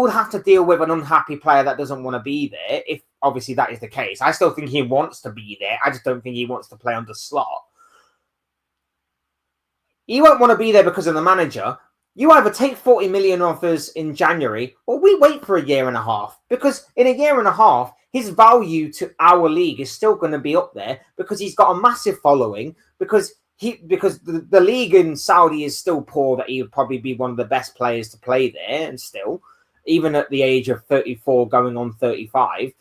have to deal with an unhappy player that doesn't want to be there, if obviously that is the case. I still think he wants to be there. I just don't think he wants to play under Slot. He won't want to be there because of the manager. You either take 40 million offers in January or we wait for a year and a half, because in a year and a half, his value to our league is still going to be up there because he's got a massive following, because the league in Saudi is still poor, that he would probably be one of the best players to play there, and still, even at the age of 34 going on 35.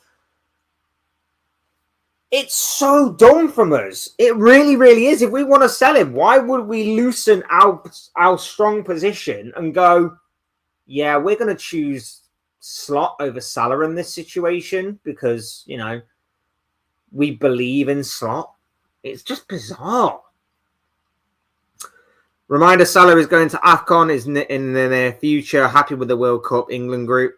It's so dumb from us. It really, really is. If we want to sell him, why would we loosen our strong position and go, yeah, we're going to choose Slot over Salah in this situation because, we believe in Slot? It's just bizarre. Reminder, Salah is going to AFCON, is in the near future, happy with the World Cup England group.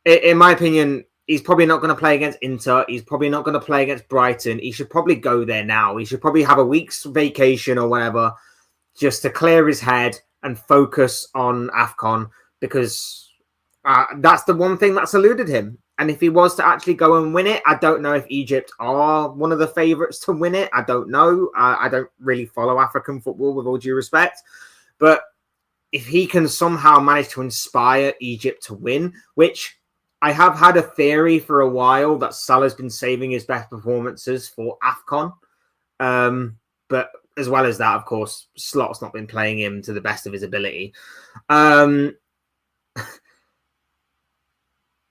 In my opinion, he's probably not going to play against Inter. He's probably not going to play against Brighton. He should probably go there now. He should probably have a week's vacation or whatever just to clear his head and focus on AFCON, because that's the one thing that's eluded him. And if he was to actually go and win it, I don't know if Egypt are one of the favourites to win it. I don't know. I don't really follow African football, with all due respect. But if he can somehow manage to inspire Egypt to win, which I have had a theory for a while that Salah's been saving his best performances for AFCON. But as well as that, of course, Slot's not been playing him to the best of his ability.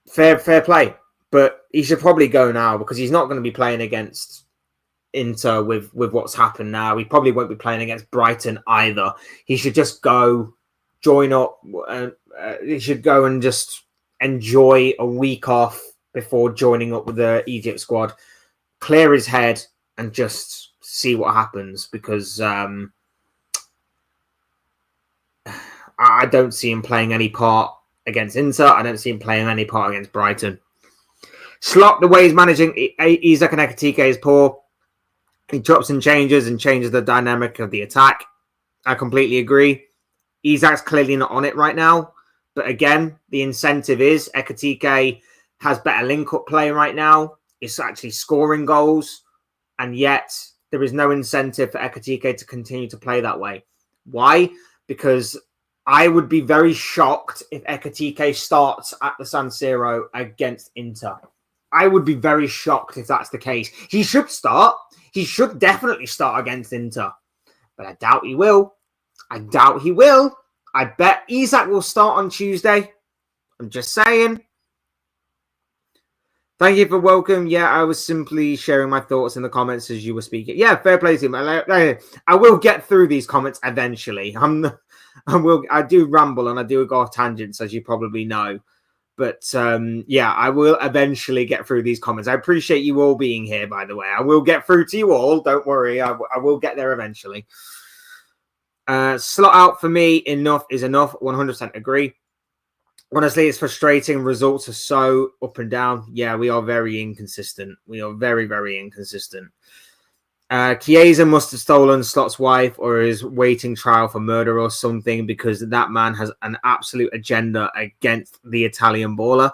Fair play. But he should probably go now, because he's not going to be playing against Inter with what's happened now. He probably won't be playing against Brighton either. He should just go, join up. He should go and just enjoy a week off before joining up with the Egypt squad, clear his head and just see what happens, because I don't see him playing any part against Inter. I don't see him playing any part against Brighton. Slot, the way he's managing Isak and Ekitike is poor. He chops and changes the dynamic of the attack. I completely agree. Isak's clearly not on it right now. But again, the incentive is Ekitike has better link-up play right now. It's actually scoring goals. And yet, there is no incentive for Ekitike to continue to play that way. Why? Because I would be very shocked if Ekitike starts at the San Siro against Inter. I would be very shocked if that's the case. He should start. He should definitely start against Inter. But I doubt he will. I bet Isak will start on Tuesday. I'm just saying. Thank you for welcome. Yeah, I was simply sharing my thoughts in the comments as you were speaking. Yeah, fair play to him. I will get through these comments eventually. I do ramble and I do go off tangents, as you probably know. But yeah, I will eventually get through these comments. I appreciate you all being here, by the way. I will get through to you all. Don't worry. I will get there eventually. Slot out for me, enough is enough. 100% agree. Honestly, it's frustrating. Results are so up and down. Yeah, we are very inconsistent. We are very, very inconsistent. Chiesa must have stolen Slot's wife or is waiting trial for murder or something, because that man has an absolute agenda against the Italian baller.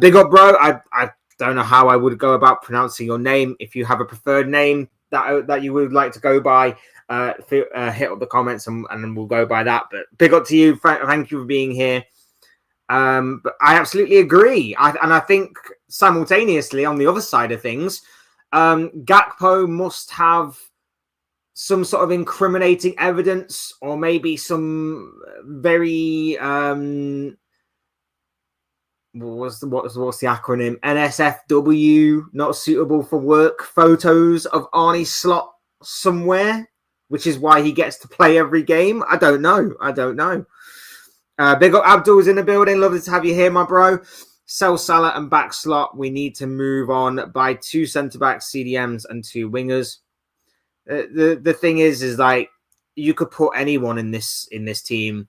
Big up, bro. I don't know how I would go about pronouncing your name. If you have a preferred name, that you would like to go by, hit up the comments and we'll go by that. But big up to you. Thank you for being here. But I absolutely agree. I think simultaneously on the other side of things, Gakpo must have some sort of incriminating evidence, or maybe some very what's the acronym? NSFW, not suitable for work photos of Arne Slot somewhere, which is why he gets to play every game. I don't know. Big up Abdul's in the building. Lovely to have you here, my bro. Sell Salah and back Slot. We need to move on. Buy 2 centre-backs, CDMs, and 2 wingers. The thing is like, you could put anyone in this team.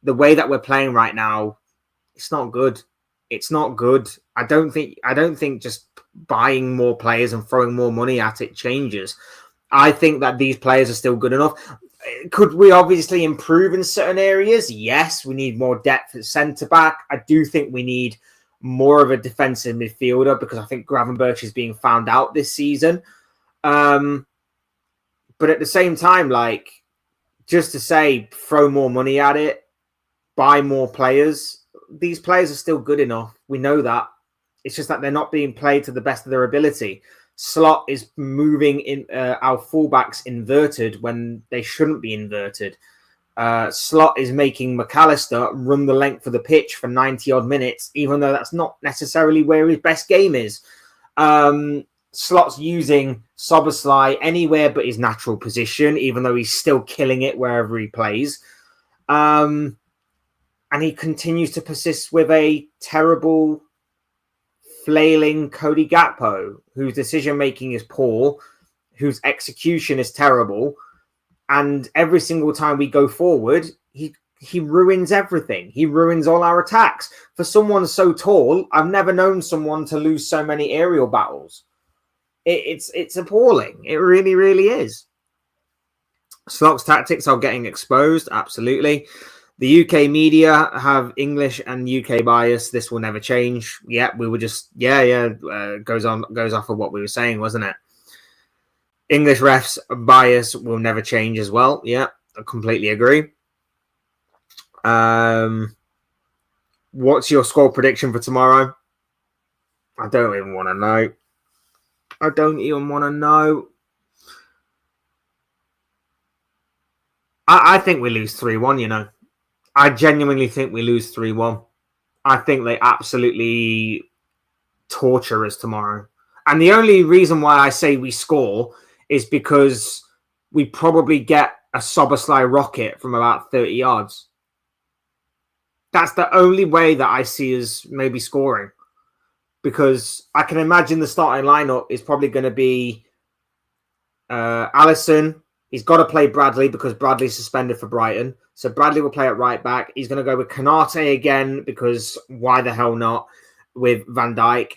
The way that we're playing right now, it's not good. It's not good. I don't think just buying more players and throwing more money at it changes. I think that these players are still good enough. Could we obviously improve in certain areas? Yes, we need more depth at centre-back. I do think we need more of a defensive midfielder, because I think Gravenberch is being found out this season. But at the same time, like, just to say, throw more money at it, buy more players. These players are still good enough. We know that. It's just that they're not being played to the best of their ability. Slot is moving in our fullbacks inverted when they shouldn't be inverted. Slot is making McAllister run the length of the pitch for 90-odd minutes, even though that's not necessarily where his best game is. Slot's using Szoboszlai anywhere but his natural position, even though he's still killing it wherever he plays. And he continues to persist with a terrible, flailing Cody Gakpo, whose decision-making is poor, whose execution is terrible. And every single time we go forward, he ruins everything. He ruins all our attacks. For someone so tall, I've never known someone to lose so many aerial battles. It's appalling. It really, really is. Slot's tactics are getting exposed. Absolutely. The UK media have English and UK bias. This will never change. Yeah, we were just goes off of what we were saying, wasn't it? English refs bias will never change as well. Yeah, I completely agree. What's your score prediction for tomorrow? I don't even want to know. I think we lose 3-1, you know. I genuinely think we lose 3-1. I think they absolutely torture us tomorrow. And the only reason why I say we score is because we probably get a Szoboszlai rocket from about 30 yards. That's the only way that I see us maybe scoring. Because I can imagine the starting lineup is probably going to be Alisson. He's got to play Bradley because Bradley's suspended for Brighton. So Bradley will play at right back. He's going to go with Konate again because why the hell not with Van Dijk.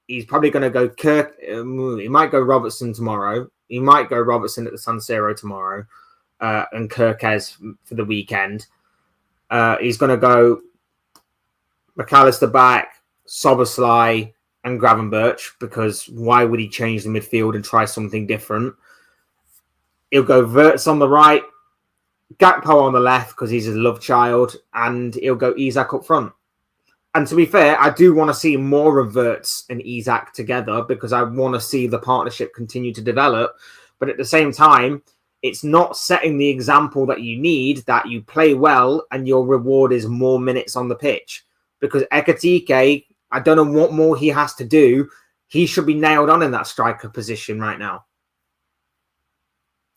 He's probably going to go Kirk. He might go Robertson tomorrow. He might go Robertson at the San Siro tomorrow and Kirkez for the weekend. He's going to go McAllister back, Szoboszlai and Gravenberch, because why would he change the midfield and try something different? He'll go Wirtz on the right, Gakpo on the left because he's his love child, and he'll go Isak up front. And to be fair, I do want to see more of Wirtz and Isak together because I want to see the partnership continue to develop. But at the same time, it's not setting the example that you need, that you play well and your reward is more minutes on the pitch. Because Ekatike, I don't know what more he has to do. He should be nailed on in that striker position right now.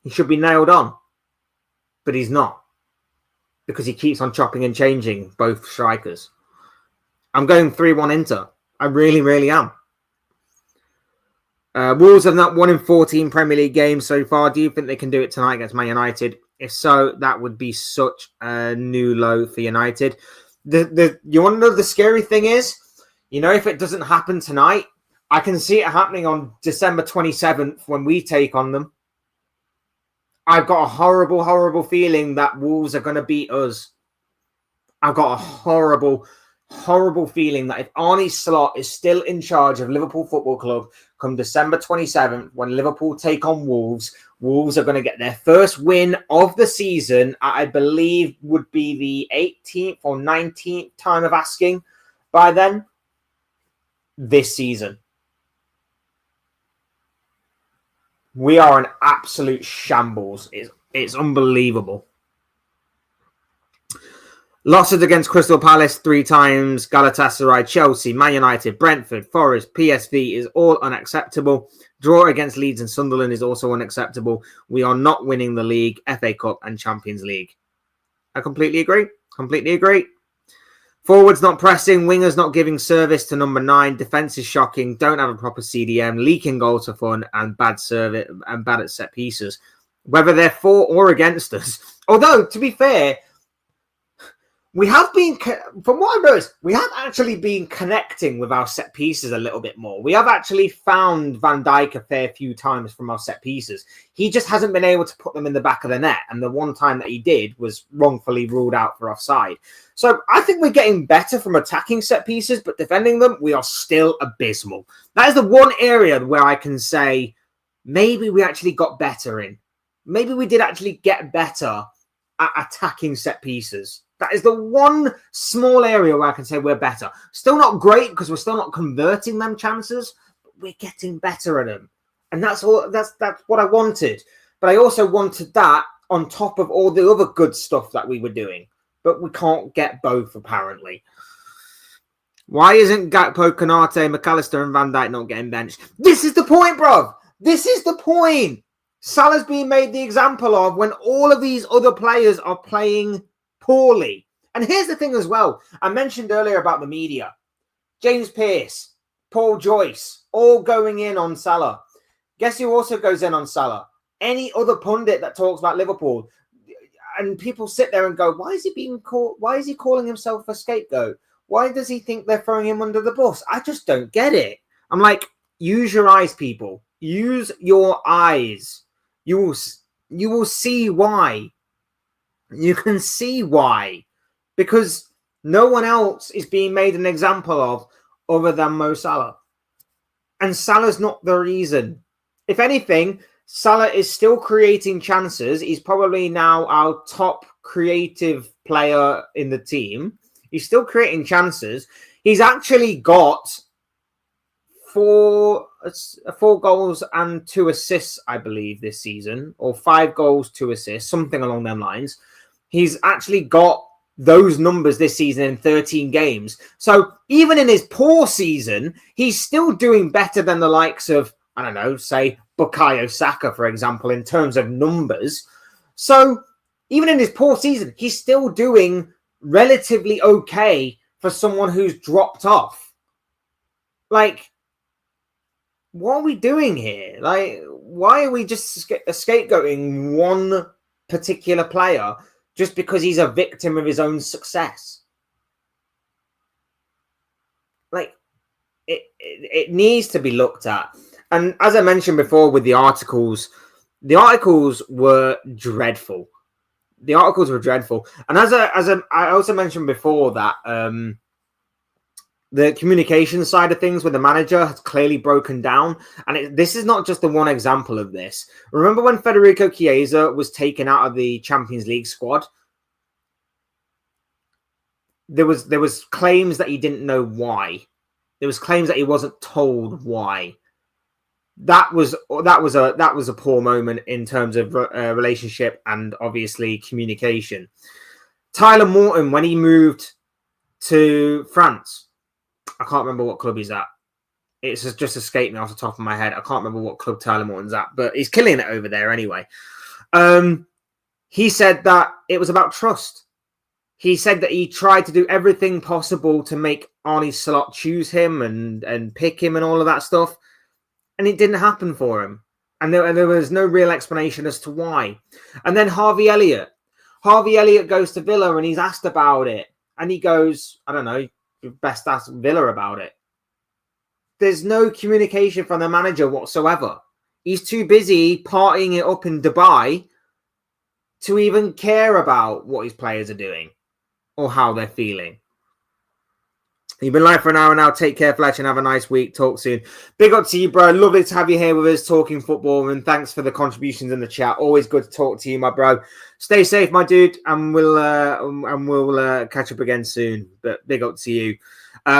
He should be nailed on. But he's not. Because he keeps on chopping and changing both strikers. I'm going 3-1 Inter. I really, really am. Wolves have not won in 14 Premier League games so far. Do you think they can do it tonight against Man United? If so, that would be such a new low for United. You want to know the scary thing is? You know, if it doesn't happen tonight, I can see it happening on December 27th when we take on them. I've got a horrible, horrible feeling that Wolves are going to beat us. I've got a horrible, horrible feeling that if Arne Slot is still in charge of Liverpool Football Club come December 27th, when Liverpool take on Wolves, Wolves are going to get their first win of the season. I believe would be the 18th or 19th time of asking by then this season. We are an absolute shambles. It's unbelievable. Losses against Crystal Palace 3 times, Galatasaray, Chelsea, Man United, Brentford, Forest, PSV is all unacceptable. Draw against Leeds and Sunderland is also unacceptable. We are not winning the league, FA Cup and Champions League. I completely agree. Forwards not pressing, wingers not giving service to number 9, defence is shocking, don't have a proper CDM, leaking goals for fun, and bad service and bad at set pieces. Whether they're for or against us. Although, to be fair, we have been, from what I've noticed, we have actually been connecting with our set pieces a little bit more. We have actually found Van Dijk a fair few times from our set pieces. He just hasn't been able to put them in the back of the net. And the one time that he did was wrongfully ruled out for offside. So I think we're getting better from attacking set pieces, but defending them, we are still abysmal. That is the one area where I can say maybe we actually got better in. Maybe we did actually get better at attacking set pieces. That is the one small area where I can say we're better. Still not great because we're still not converting them chances, but we're getting better at them. And that's all. That's what I wanted. But I also wanted that on top of all the other good stuff that we were doing. But we can't get both, apparently. Why isn't Gakpo, Konate, McAllister and Van Dijk not getting benched? This is the point, bro. This is the point. Salah's being made the example of when all of these other players are playing poorly. And here's the thing as well. I mentioned earlier about the media. James Pearce, Paul Joyce, all going in on Salah. Guess who also goes in on Salah? Any other pundit that talks about Liverpool. And people sit there and go, why is he being called? Why is he calling himself a scapegoat? Why does he think they're throwing him under the bus? I just don't get it. I'm like, use your eyes, people. Use your eyes. You will see why. You can see why. Because no one else is being made an example of other than Mo Salah. And Salah's not the reason. If anything, Salah is still creating chances. He's probably now our top creative player in the team. He's still creating chances. He's actually got four goals and 2 assists, I believe, this season. Or 5 goals, 2 assists, something along them lines. He's actually got those numbers this season in 13 games. So even in his poor season, he's still doing better than the likes of, I don't know, say Bukayo Saka, for example, in terms of numbers. So even in his poor season, he's still doing relatively okay for someone who's dropped off. Like, what are we doing here? Like, why are we just scapegoating one particular player just because he's a victim of his own success? Like, it needs to be looked at. And as I mentioned before with the articles were dreadful. The articles were dreadful. And as I also mentioned before that the communication side of things with the manager has clearly broken down. And this is not just the one example of this. Remember when Federico Chiesa was taken out of the Champions League squad? There was claims that he didn't know why. There was claims that he wasn't told why. That was a poor moment in terms of relationship and obviously communication. Tyler Morton, when he moved to France, I can't remember what club he's at. It's just escaped me off the top of my head. I can't remember what club Tyler Morton's at, but he's killing it over there anyway. He said that it was about trust. He said that he tried to do everything possible to make Arne Slot choose him and pick him and all of that stuff. And it didn't happen for him. And there was no real explanation as to why. And then Harvey Elliott. Harvey Elliott goes to Villa and he's asked about it. And he goes, I don't know, best ask Villa about it. There's no communication from the manager whatsoever. He's too busy partying it up in Dubai to even care about what his players are doing or how they're feeling. You've been live for an hour now. Take care, Fletch, and have a nice week. Talk soon. Big up to you, bro. Lovely to have you here with us talking football, and thanks for the contributions in the chat. Always good to talk to you, my bro. Stay safe, my dude, and we'll catch up again soon. But big up to you.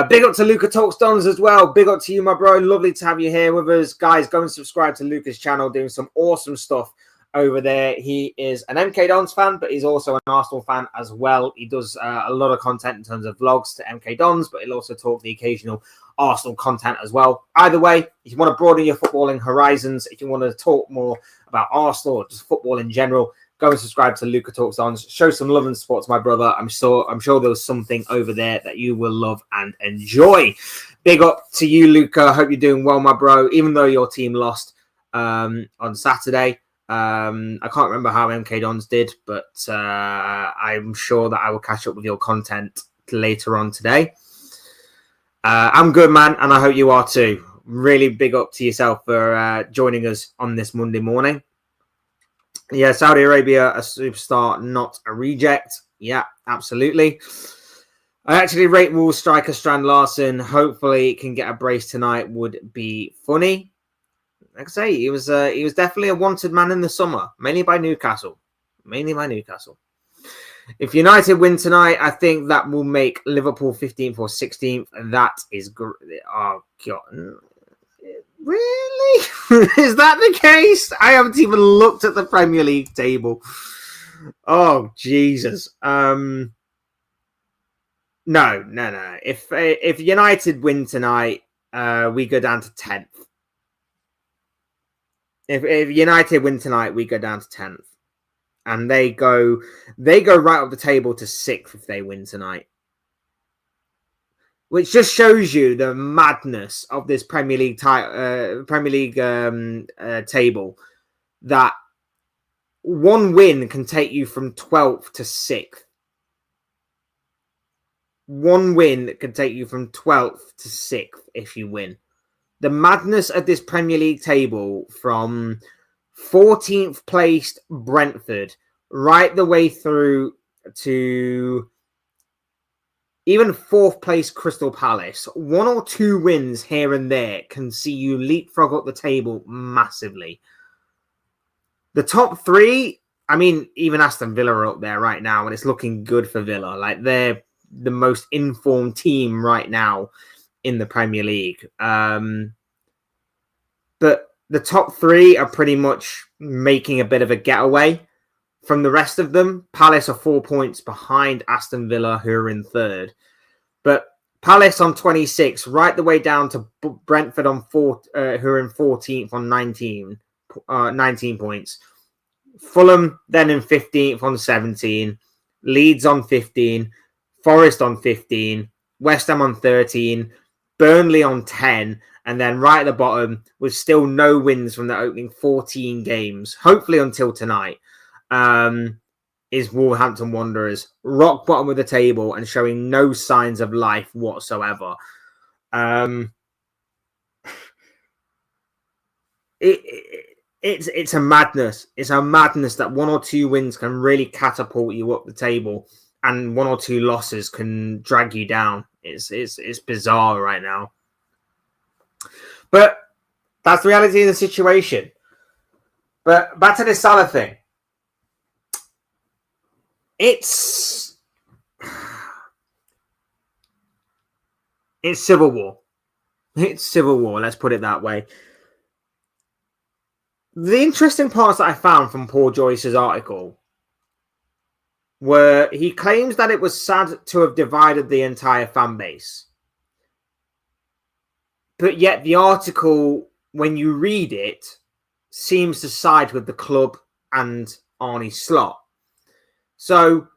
Big up to Luca Talks Dons as well. Big up to you, my bro. Lovely to have you here with us. Guys, go and subscribe to Luca's channel, doing some awesome stuff over there. He is an MK Dons fan, but he's also an Arsenal fan as well. He does a lot of content in terms of vlogs to MK Dons, but he'll also talk the occasional Arsenal content as well. Either way, if you want to broaden your footballing horizons, if you want to talk more about Arsenal or just football in general, go and subscribe to Luca Talks Dons. Show some love and support to my brother. I'm sure there's something over there that you will love and enjoy. Big up to you, Luca. Hope you're doing well, my bro, even though your team lost on Saturday. I can't remember how MK Dons did, but I'm sure that I will catch up with your content later on today. I'm good, man, and I hope you are too. Really big up to yourself for joining us on this Monday morning. Yeah, Saudi Arabia, a superstar, not a reject. Yeah, absolutely. I actually rate Wolves striker Strand Larson. Hopefully, can get a brace tonight. Would be funny. Like I say, he was definitely a wanted man in the summer, mainly by Newcastle. If United win tonight, I think that will make Liverpool 15th or 16th. That is great. Oh, God. Really? Is that the case? I haven't even looked at the Premier League table. Oh, Jesus. No. If United win tonight, we go down to 10th. If United win tonight, we go down to 10th. And they go right up the table to 6th if they win tonight. Which just shows you the madness of this Premier League table. That one win can take you from 12th to 6th. One win can take you from 12th to 6th if you win. The madness of this Premier League table from 14th placed Brentford right the way through to even 4th place Crystal Palace. 1 or 2 wins here and there can see you leapfrog up the table massively. The top 3, I mean, even Aston Villa are up there right now, and it's looking good for Villa. Like, they're the most informed team right now in the Premier League. But the top 3 are pretty much making a bit of a getaway from the rest of them. Palace are 4 points behind Aston Villa, who are in 3rd. But Palace on 26, right the way down to Brentford on who are in 14th on 19 points. Fulham then in 15th on 17. Leeds on 15. Forest on 15. West Ham on 13. Burnley on 10. And then right at the bottom, with still no wins from the opening 14 games, hopefully until tonight, is Wolverhampton Wanderers. Rock bottom of the table and showing no signs of life whatsoever. It's a madness. It's a madness that 1 or 2 wins can really catapult you up the table, and 1 or 2 losses can drag you down. It's bizarre right now. But that's the reality of the situation. But back to the Salah thing. It's civil war. It's civil war, let's put it that way. The interesting parts that I found from Paul Joyce's article were he claims that it was sad to have divided the entire fan base. But yet the article, when you read it, seems to side with the club and Arne Slot. So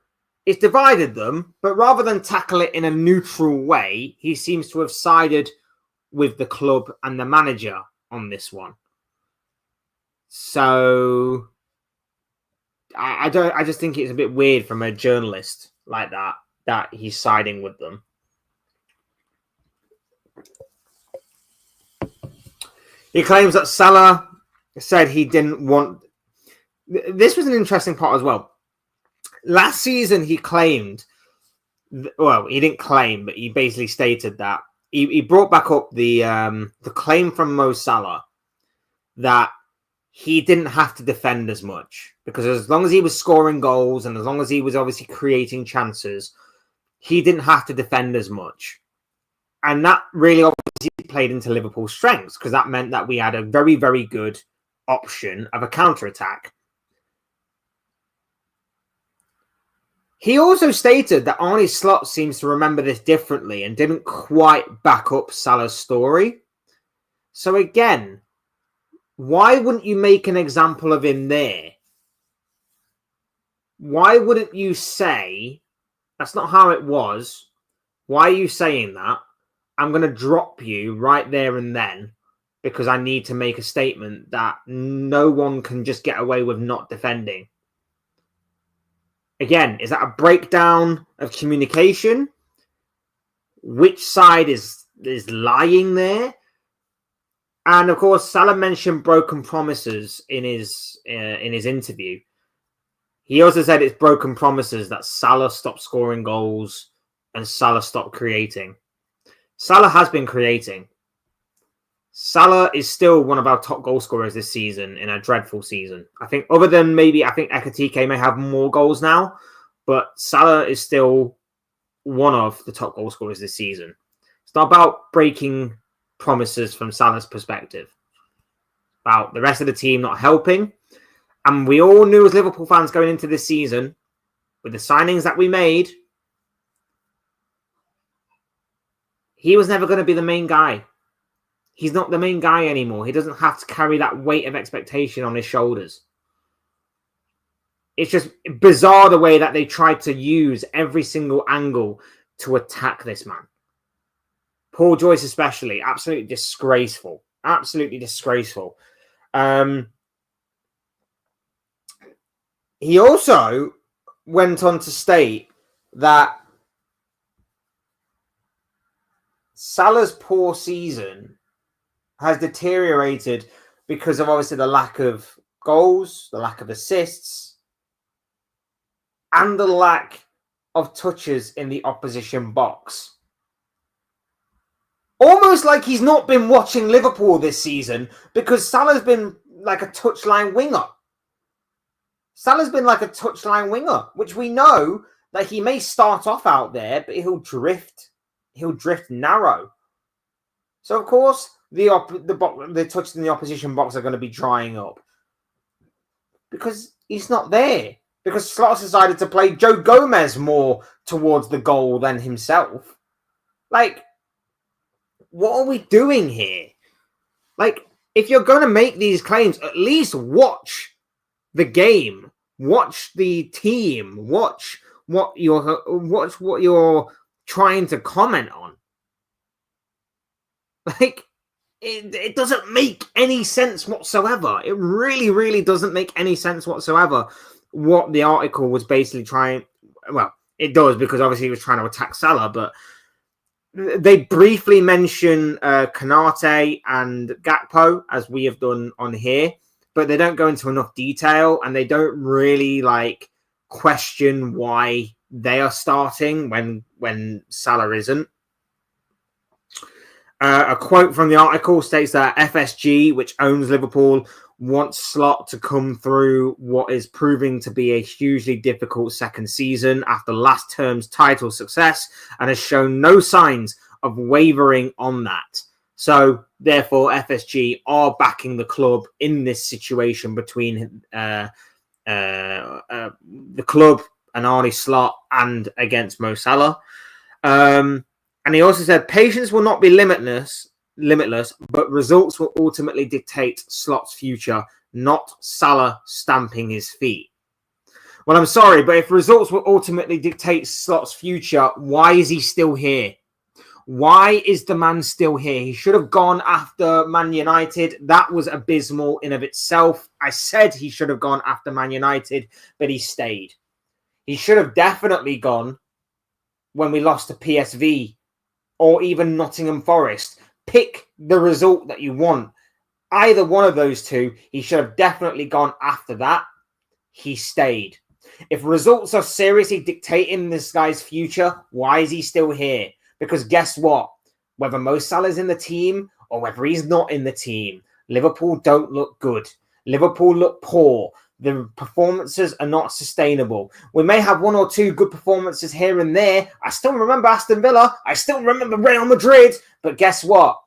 it's divided them, but rather than tackle it in a neutral way, he seems to have sided with the club and the manager on this one. So I just think it's a bit weird from a journalist like that he's siding with them. He claims that Salah said he didn't want... This was an interesting part as well. Last season, he claimed well, he didn't claim, but he basically stated that he brought back up the claim from Mo Salah that he didn't have to defend as much, because as long as he was scoring goals and as long as he was obviously creating chances, he didn't have to defend as much. And that really obviously played into Liverpool's strengths, because that meant that we had a very, very good option of a counter-attack. He also stated that Arne Slot seems to remember this differently and didn't quite back up Salah's story. So again, why wouldn't you make an example of him there? Why wouldn't you say, that's not how it was? Why are you saying that? I'm going to drop you right there and then because I need to make a statement that no one can just get away with not defending. Again, is that a breakdown of communication? Which side is lying there? And of course, Salah mentioned broken promises in his interview. He also said it's broken promises that Salah stopped scoring goals and Salah stopped creating. Salah has been creating. Salah is still one of our top goal scorers this season in a dreadful season. I think other than maybe, I think Ekitike may have more goals now, but Salah is still one of the top goal scorers this season. It's not about breaking promises from Salah's perspective. About the rest of the team not helping. And we all knew as Liverpool fans going into this season, with the signings that we made, he was never going to be the main guy. He's not the main guy anymore. He doesn't have to carry that weight of expectation on his shoulders. It's just bizarre the way that they tried to use every single angle to attack this man. Paul Joyce especially, absolutely disgraceful. Absolutely disgraceful. He also went on to state that Salah's poor season has deteriorated because of obviously the lack of goals, the lack of assists, and the lack of touches in the opposition box. Almost like he's not been watching Liverpool this season because Salah's been like a touchline winger. Salah's been like a touchline winger, which we know that he may start off out there, but he'll drift narrow. So, of course, the touches in the opposition box are going to be drying up because he's not there. Because Slot decided to play Joe Gomez more towards the goal than himself. Like, what are we doing here? Like, if you're going to make these claims, at least watch the game, watch the team, watch what you're trying to comment on. Like, it doesn't make any sense whatsoever. It really, really doesn't make any sense whatsoever what the article was basically trying. Well, it does because obviously he was trying to attack Salah, but they briefly mention Kanate and Gakpo, as we have done on here, but they don't go into enough detail and they don't really like question why they are starting when Salah isn't. A quote from the article states that FSG, which owns Liverpool, wants Slot to come through what is proving to be a hugely difficult second season after last term's title success and has shown no signs of wavering on that. So, therefore, FSG are backing the club in this situation between the club and Arne Slot and against Mo Salah. And he also said, patience will not be limitless, but results will ultimately dictate Slot's future, not Salah stamping his feet. Well, I'm sorry, but if results will ultimately dictate Slot's future, why is he still here? Why is the man still here? He should have gone after Man United. That was abysmal in of itself. I said he should have gone after Man United, but he stayed. He should have definitely gone when we lost to PSV or even Nottingham Forest. Pick the result that you want. Either one of those two, he should have definitely gone after that. He stayed. If results are seriously dictating this guy's future, why is he still here? Because guess what? Whether Mo Salah's in the team or whether he's not in the team, Liverpool don't look good. Liverpool look poor. The performances are not sustainable. We may have one or two good performances here and there. I still remember Aston Villa. I still remember Real Madrid. But guess what?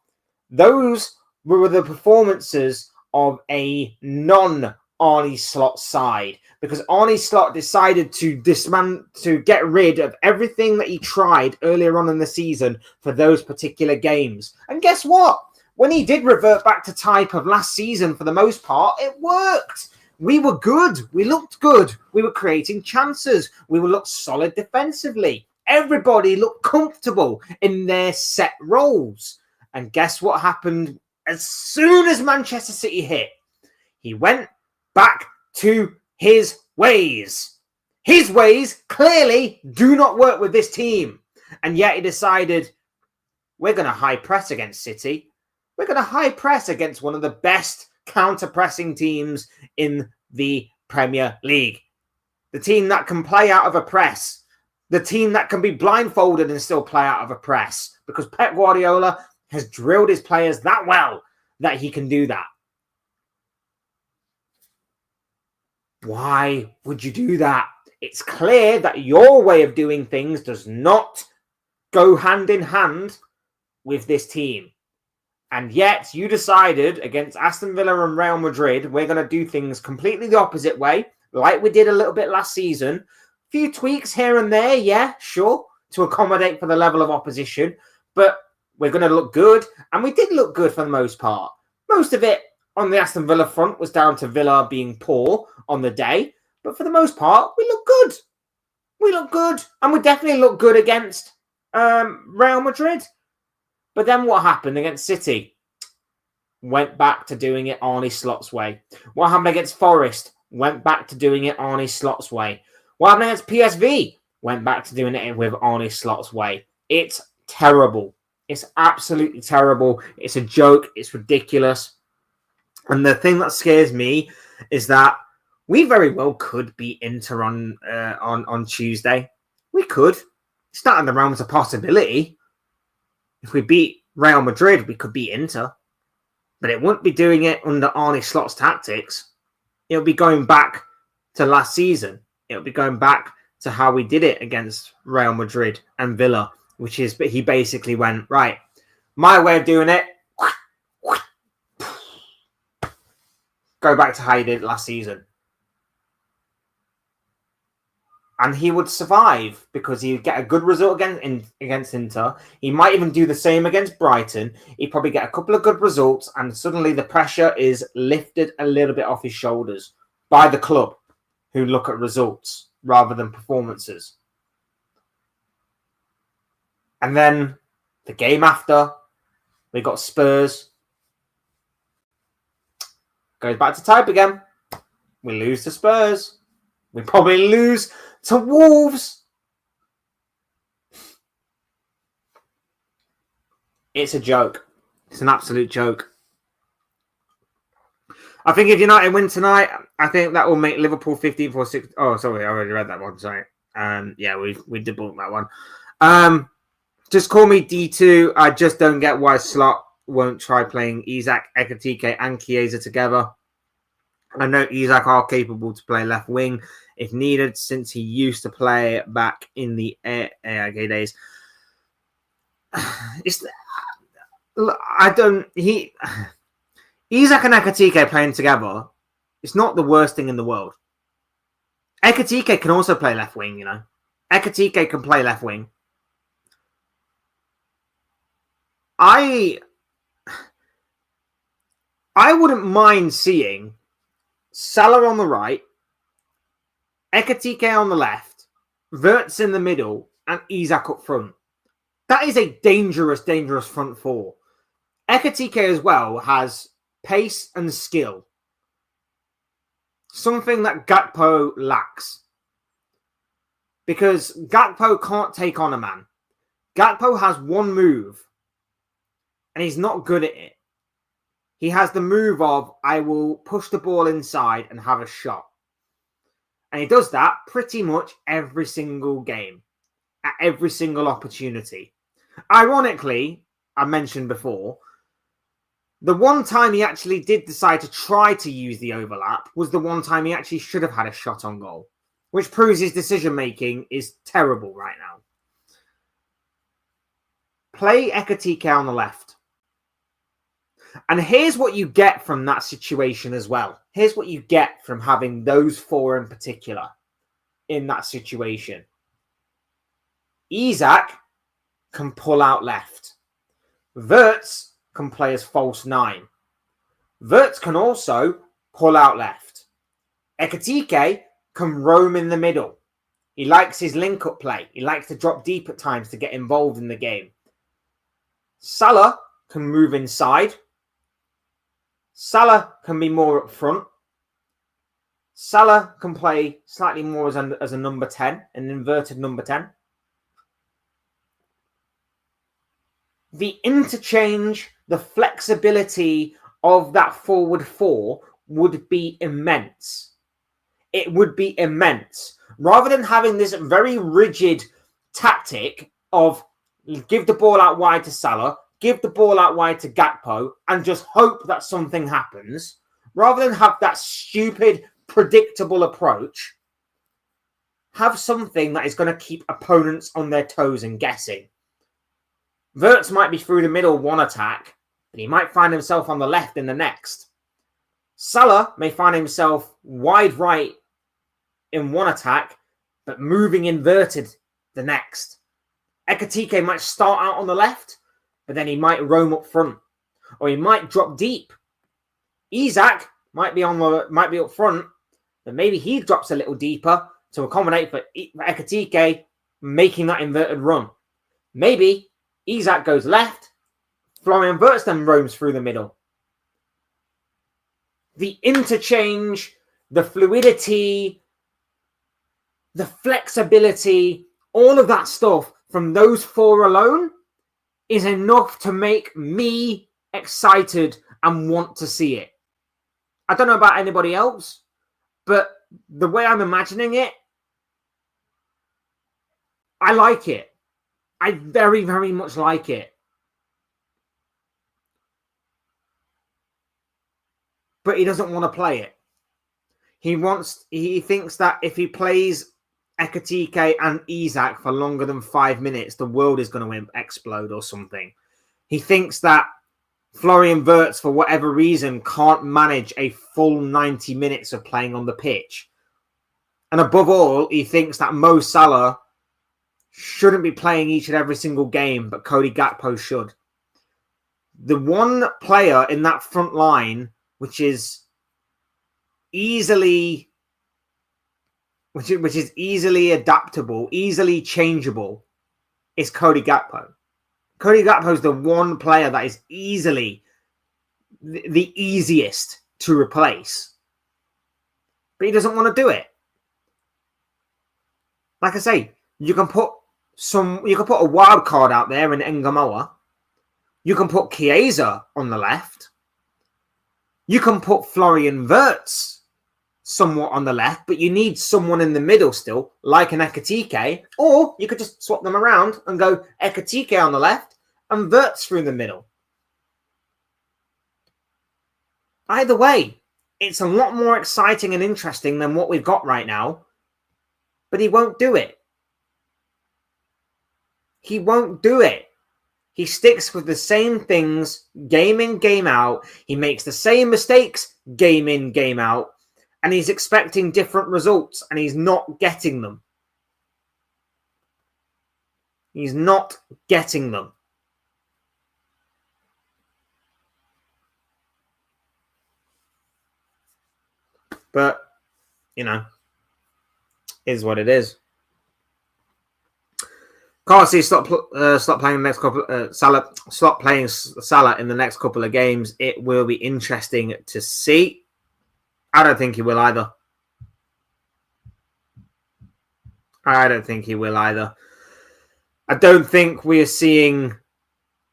Those were the performances of a non-Arne Slot side. Because Arne Slot decided to get rid of everything that he tried earlier on in the season for those particular games. And guess what? When he did revert back to type of last season for the most part, it worked. We were good. We looked good. We were creating chances. We looked solid defensively. Everybody looked comfortable in their set roles. And guess what happened as soon as Manchester City hit? He went back to his ways. His ways clearly do not work with this team. And yet he decided, we're going to high press against City. We're going to high press against one of the best counter-pressing teams in the Premier League. The team that can play out of a press. The team that can be blindfolded and still play out of a press. Because Pep Guardiola has drilled his players that well that he can do that. Why would you do that? It's clear that your way of doing things does not go hand in hand with this team. And yet you decided against Aston Villa and Real Madrid, we're going to do things completely the opposite way, like we did a little bit last season. A few tweaks here and there, yeah, sure, to accommodate for the level of opposition. But we're going to look good. And we did look good for the most part. Most of it on the Aston Villa front was down to Villa being poor on the day. But for the most part, we look good. We look good. And we definitely look good against Real Madrid. But then what happened against City? Went back to doing it Arne Slot's way. What happened against Forest? Went back to doing it Arne Slot's way. What happened against PSV? Went back to doing it with Arne Slot's way. It's terrible. It's absolutely terrible. It's a joke. It's ridiculous. And the thing that scares me is that we very well could beat Inter on Tuesday. We could. It's not in the realms of possibility. If we beat Real Madrid, we could beat Inter. But it wouldn't be doing it under Arne Slot's tactics. It'll be going back to last season. It'll be going back to how we did it against Real Madrid and Villa, which is, but he basically went, right, my way of doing it, go back to how you did it last season. And he would survive because he'd get a good result against Inter. He might even do the same against Brighton. He'd probably get a couple of good results and suddenly the pressure is lifted a little bit off his shoulders by the club who look at results rather than performances. And then the game after, we got Spurs. Goes back to type again. We lose to Spurs. We probably lose to Wolves. It's a joke. It's an absolute joke. I think if United win tonight, I think that will make Liverpool 15th or 6th. Oh, sorry, I already read that one. Sorry. Yeah, we debunked that one. Just call me D2. I just don't get why Slot won't try playing Isak, Ekatike, and Chiesa together. I know Isak are capable to play left wing if needed, since he used to play back in the AIK days. Isak and Ekatike playing together, it's not the worst thing in the world. Ekatike can also play left wing, you know. Ekatike can play left wing. I wouldn't mind seeing Salah on the right, Ekatike on the left, Wirtz in the middle, and Isak up front. That is a dangerous, dangerous front four. Ekatike as well has pace and skill. Something that Gakpo lacks. Because Gakpo can't take on a man. Gakpo has one move. And he's not good at it. He has the move of, I will push the ball inside and have a shot. And he does that pretty much every single game, at every single opportunity. Ironically, I mentioned before, the one time he actually did decide to try to use the overlap was the one time he actually should have had a shot on goal, which proves his decision-making is terrible right now. Play Ekitike on the left. And here's what you get from that situation as well. Here's what you get from having those four in particular in that situation. Isak can pull out left. Wirtz can play as false 9. Wirtz can also pull out left. Ekitike can roam in the middle. He likes his link-up play. He likes to drop deep at times to get involved in the game. Salah can move inside. Salah can be more up front. Salah can play slightly more as a number 10, an inverted number 10. The interchange, the flexibility of that forward four would be immense. It would be immense. Rather than having this very rigid tactic of give the ball out wide to Salah, give the ball out wide to Gakpo, and just hope that something happens, rather than have that stupid, predictable approach, have something that is going to keep opponents on their toes and guessing. Wirtz might be through the middle one attack, but he might find himself on the left in the next. Salah may find himself wide right in one attack, but moving inverted the next. Ekitike might start out on the left, but then he might roam up front, or he might drop deep. Isak might be up front, but maybe he drops a little deeper to accommodate for Ekitike making that inverted run. Maybe Isak goes left, Florian Wirtz then roams through the middle. The interchange, the fluidity, the flexibility, all of that stuff from those four alone is enough to make me excited and want to see it. I don't know about anybody else, but the way I'm imagining it, I like it. I very, very much like it. But he doesn't want to play it. He thinks that if he plays Ekitike and Isak for longer than 5 minutes, the world is going to explode or something. He thinks that Florian Wirtz, for whatever reason, can't manage a full 90 minutes of playing on the pitch. And above all, he thinks that Mo Salah shouldn't be playing each and every single game, but Cody Gakpo should. The one player in that front line which is easily adaptable, easily changeable, is Cody Gakpo. Cody Gakpo is the one player that is easily the easiest to replace. But he doesn't want to do it. Like I say, you can put a wild card out there in Ngamoa. You can put Chiesa on the left. You can put Florian Wirtz somewhat on the left, but you need someone in the middle still, like an Ekitike, or you could just swap them around and go Ekitike on the left and Wirtz through the middle. Either way, it's a lot more exciting and interesting than what we've got right now, but he won't do it. He won't do it. He sticks with the same things game in, game out. He makes the same mistakes game in, game out. And he's expecting different results, and he's not getting them. He's not getting them. But, is what it is. Can't see stop playing the next couple. Stop playing Salah in the next couple of games. It will be interesting to see. I don't think he will either. I don't think we are seeing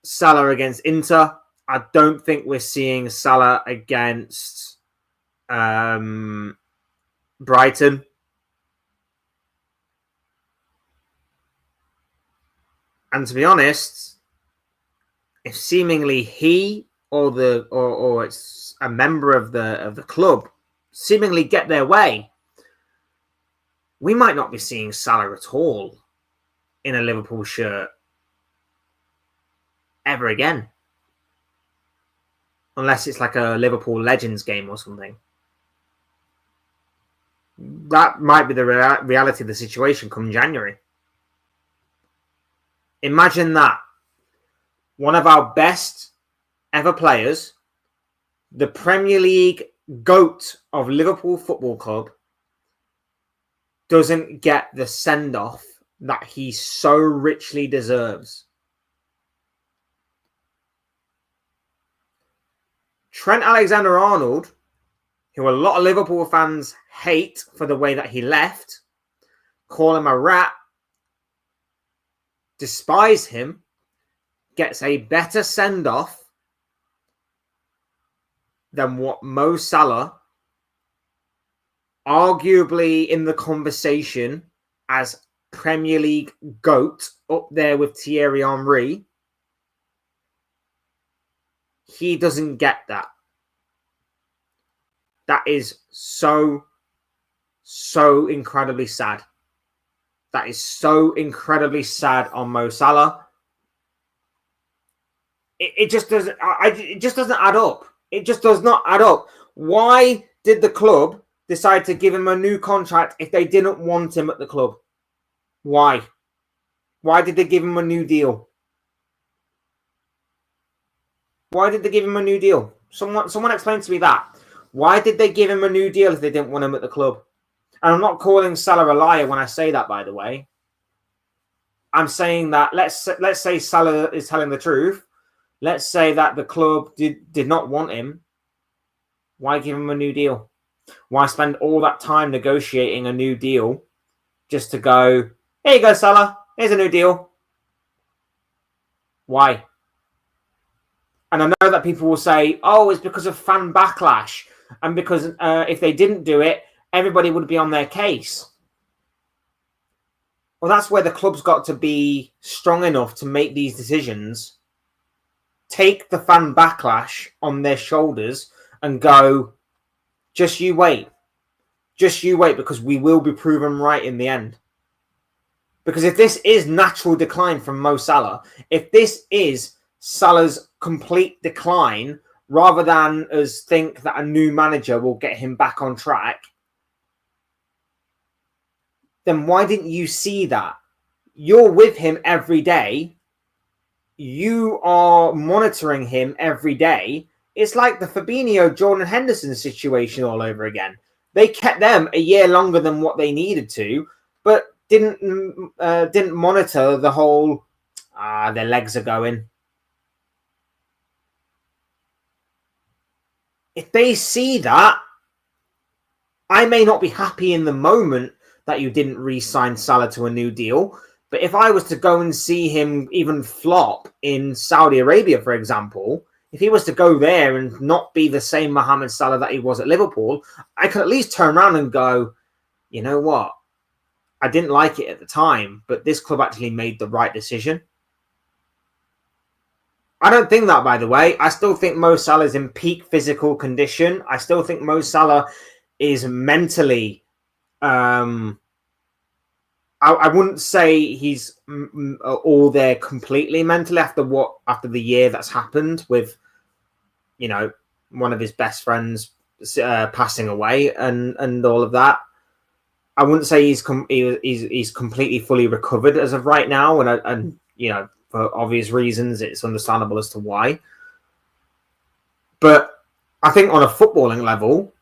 Salah against Inter. I don't think we're seeing Salah against Brighton. And to be honest, if seemingly he or it's a member of the club seemingly get their way, we might not be seeing Salah at all in a Liverpool shirt ever again. Unless it's like a Liverpool Legends game or something. That might be the reality of the situation come January. Imagine that. One of our best ever players, the Premier League GOAT of Liverpool Football Club, doesn't get the send-off that he so richly deserves. Trent Alexander-Arnold, who a lot of Liverpool fans hate for the way that he left, call him a rat, despise him, gets a better send-off than what Mo Salah, arguably in the conversation as Premier League GOAT, up there with Thierry Henry, he doesn't get that. That is so incredibly sad. That is so incredibly sad on Mo Salah. It just doesn't. It just doesn't add up. It just does not add up. Why did the club decide to give him a new contract if they didn't want him at the club? Why? Why did they give him a new deal? Why did they give him a new deal? Someone explain to me that. Why did they give him a new deal if they didn't want him at the club? And I'm not calling Salah a liar when I say that, by the way. I'm saying that let's say Salah is telling the truth. Let's say that the club did not want him. Why give him a new deal? Why spend all that time negotiating a new deal just to go, here you go, Salah, here's a new deal? Why? And I know that people will say, oh, it's because of fan backlash. And because if they didn't do it, everybody would be on their case. Well, that's where the club's got to be strong enough to make these decisions, take the fan backlash on their shoulders and go, just you wait. Just you wait, because we will be proven right in the end. Because if this is natural decline from Mo Salah, if this is Salah's complete decline, rather than us think that a new manager will get him back on track, then why didn't you see that? You're with him every day. You are monitoring him every day. It's like the Fabinho, Jordan Henderson situation all over again. They kept them a year longer than what they needed to, but didn't monitor the whole, their legs are going. If they see that, I may not be happy in the moment that you didn't re-sign Salah to a new deal, but if I was to go and see him even flop in Saudi Arabia, for example, if he was to go there and not be the same Mohammed Salah that he was at Liverpool, I could at least turn around and go, you know what? I didn't like it at the time, but this club actually made the right decision. I don't think that, by the way. I still think Mo Salah is in peak physical condition. I still think Mo Salah is mentally... I wouldn't say he's all there completely mentally after the year that's happened with, you know, one of his best friends passing away and all of that. I wouldn't say he's completely fully recovered as of right now, and you know, for obvious reasons, it's understandable as to why. But I think on a footballing level,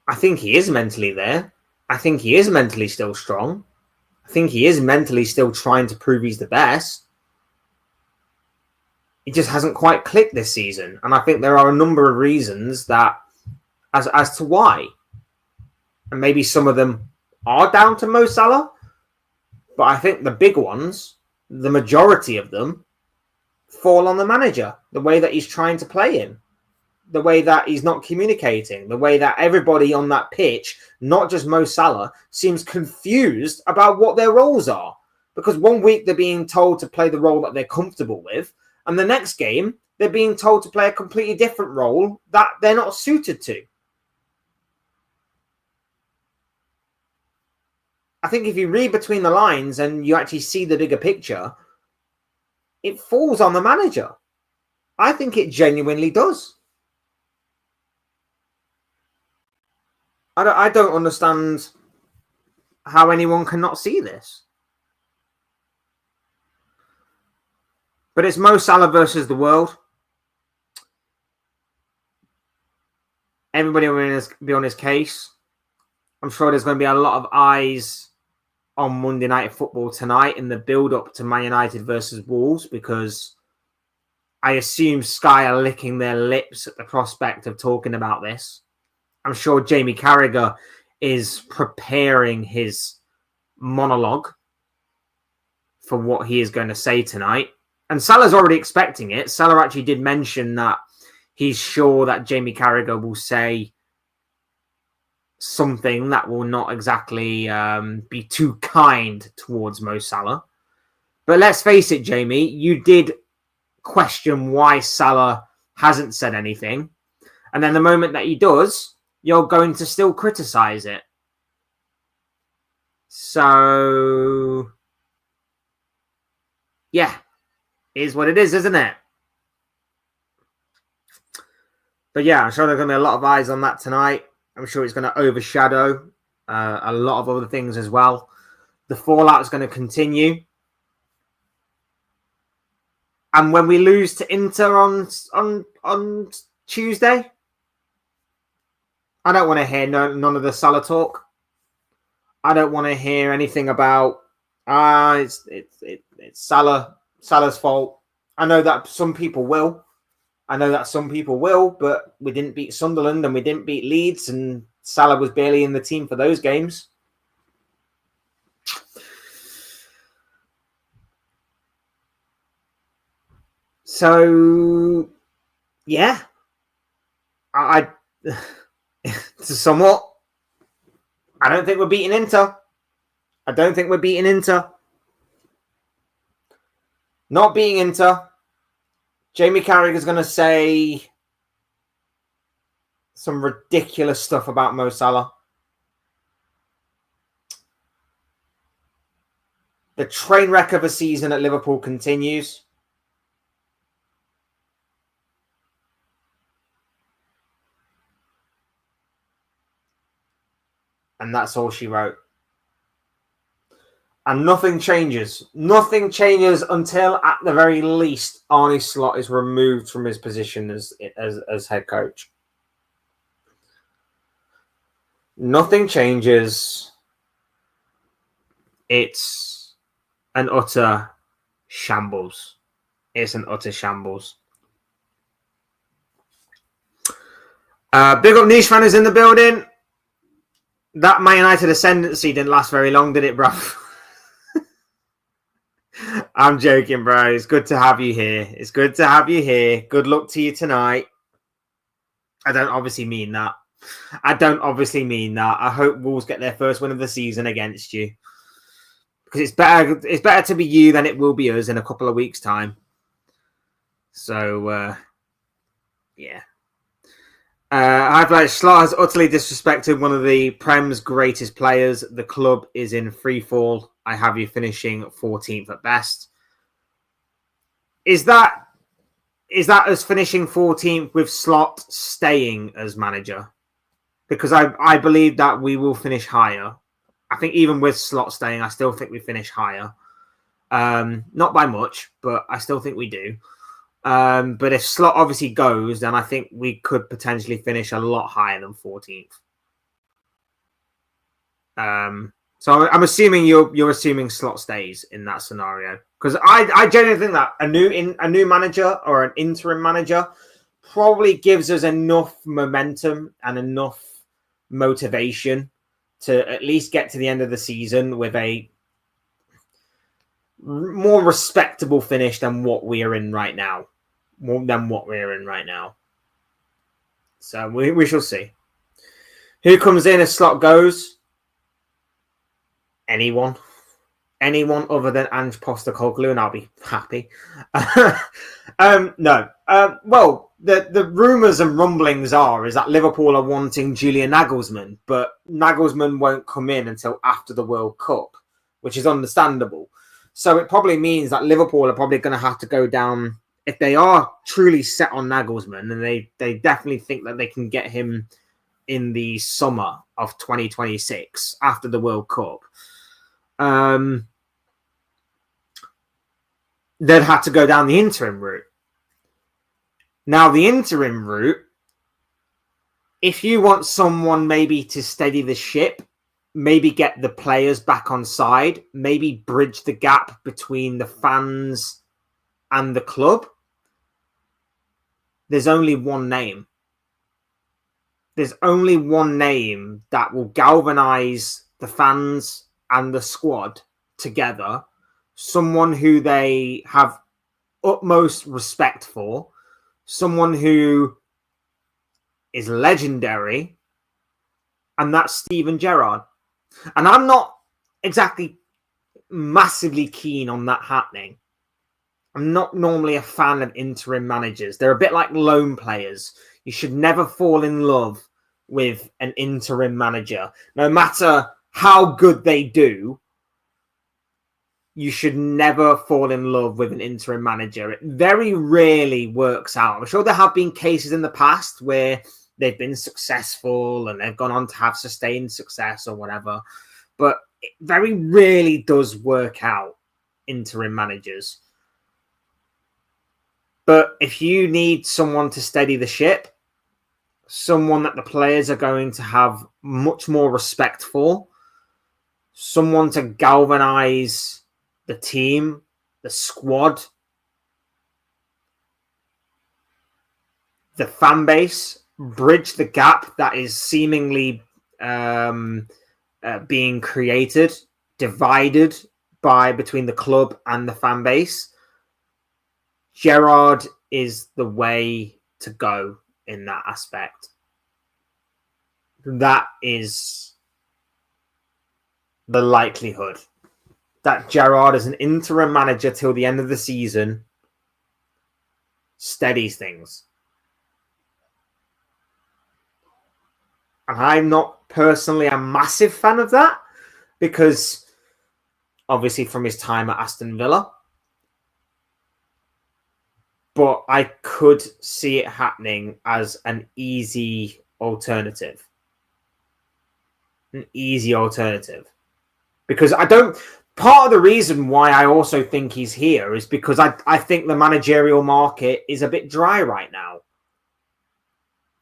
I think he is mentally there. I think he is mentally still strong. I think he is mentally still trying to prove he's the best. It just hasn't quite clicked this season. And I think there are a number of reasons that as to why. And maybe some of them are down to Mo Salah. But I think the big ones, the majority of them, fall on the manager. The way that he's trying to play him. The way that he's not communicating, the way that everybody on that pitch, not just Mo Salah, seems confused about what their roles are. Because one week they're being told to play the role that they're comfortable with, and the next game they're being told to play a completely different role that they're not suited to. I think if you read between the lines and you actually see the bigger picture, it falls on the manager. I think it genuinely does. I don't understand how anyone cannot see this. But it's Mo Salah versus the world. Everybody will be on his case. I'm sure there's going to be a lot of eyes on Monday Night Football tonight in the build-up to Man United versus Wolves, because I assume Sky are licking their lips at the prospect of talking about this. I'm sure Jamie Carragher is preparing his monologue for what he is going to say tonight. And Salah's already expecting it. Salah actually did mention that he's sure that Jamie Carragher will say something that will not exactly be too kind towards Mo Salah. But let's face it, Jamie, you did question why Salah hasn't said anything. And then the moment that he does, you're going to still criticize it. So, yeah, is what it is, isn't it? But yeah, I'm sure there's going to be a lot of eyes on that tonight. I'm sure it's going to overshadow a lot of other things as well. The fallout is going to continue. And when we lose to Inter on Tuesday, I don't want to hear none of the Salah talk. I don't want to hear anything about it's Salah's fault. I know that some people will. But we didn't beat Sunderland and we didn't beat Leeds, and Salah was barely in the team for those games. So, yeah. I to sum up, I don't think we're beating Inter. Not beating Inter. Jamie Carragher is going to say some ridiculous stuff about Mo Salah. The train wreck of a season at Liverpool continues. And that's all she wrote. And nothing changes. Nothing changes until, at the very least, Arne Slot is removed from his position as head coach. Nothing changes. It's an utter shambles. Big up Niche fan is in the building. That Man United ascendancy didn't last very long, did it, bro? I'm joking, bro. It's good to have you here. Good luck to you tonight. I don't obviously mean that. I hope Wolves get their first win of the season against you. Because it's better to be you than it will be us in a couple of weeks' time. So, yeah. Slot has utterly disrespected one of the Prem's greatest players. The club is in free fall. I have you finishing 14th at best. Is that us finishing 14th with Slot staying as manager? Because I believe that we will finish higher. I think even with Slot staying, I still think we finish higher. Not by much, but I still think we do. But if Slot obviously goes, then I think we could potentially finish a lot higher than 14th. So I'm assuming you're assuming Slot stays in that scenario, because I genuinely think that a new manager or an interim manager probably gives us enough momentum and enough motivation to at least get to the end of the season with a more respectable finish than what we are in right now. So we shall see. Who comes in as Slot goes? Anyone. anyone other than Ange Postecoglou, and I'll be happy. No. Well, the rumours and rumblings is that Liverpool are wanting Julian Nagelsmann, but Nagelsmann won't come in until after the World Cup, which is understandable. So it probably means that Liverpool are probably going to have to go down, if they are truly set on Nagelsmann, and they definitely think that they can get him in the summer of 2026 after the World Cup. They'd have to go down the interim route. Now, the interim route, if you want someone maybe to steady the ship, maybe get the players back on side, maybe bridge the gap between the fans and the club, there's only one name. There's only one name that will galvanize the fans and the squad together. Someone who they have utmost respect for. Someone who is legendary. And that's Steven Gerrard. And I'm not exactly massively keen on that happening. I'm not normally a fan of interim managers. They're a bit like loan players. You should never fall in love with an interim manager. No matter how good they do, you should never fall in love with an interim manager. It very rarely works out. I'm sure there have been cases in the past where they've been successful and they've gone on to have sustained success or whatever. But it very rarely does work out, interim managers. But if you need someone to steady the ship, someone that the players are going to have much more respect for, someone to galvanize the team, the squad, the fan base, bridge the gap that is seemingly being created, divided between the club and the fan base, Gerrard is the way to go in that aspect. That is the likelihood. That Gerrard, as an interim manager till the end of the season, steadies things. And I'm not personally a massive fan of that, because obviously from his time at Aston Villa. But I could see it happening as an easy alternative. An easy alternative. Because part of the reason why I also think he's here is because I think the managerial market is a bit dry right now.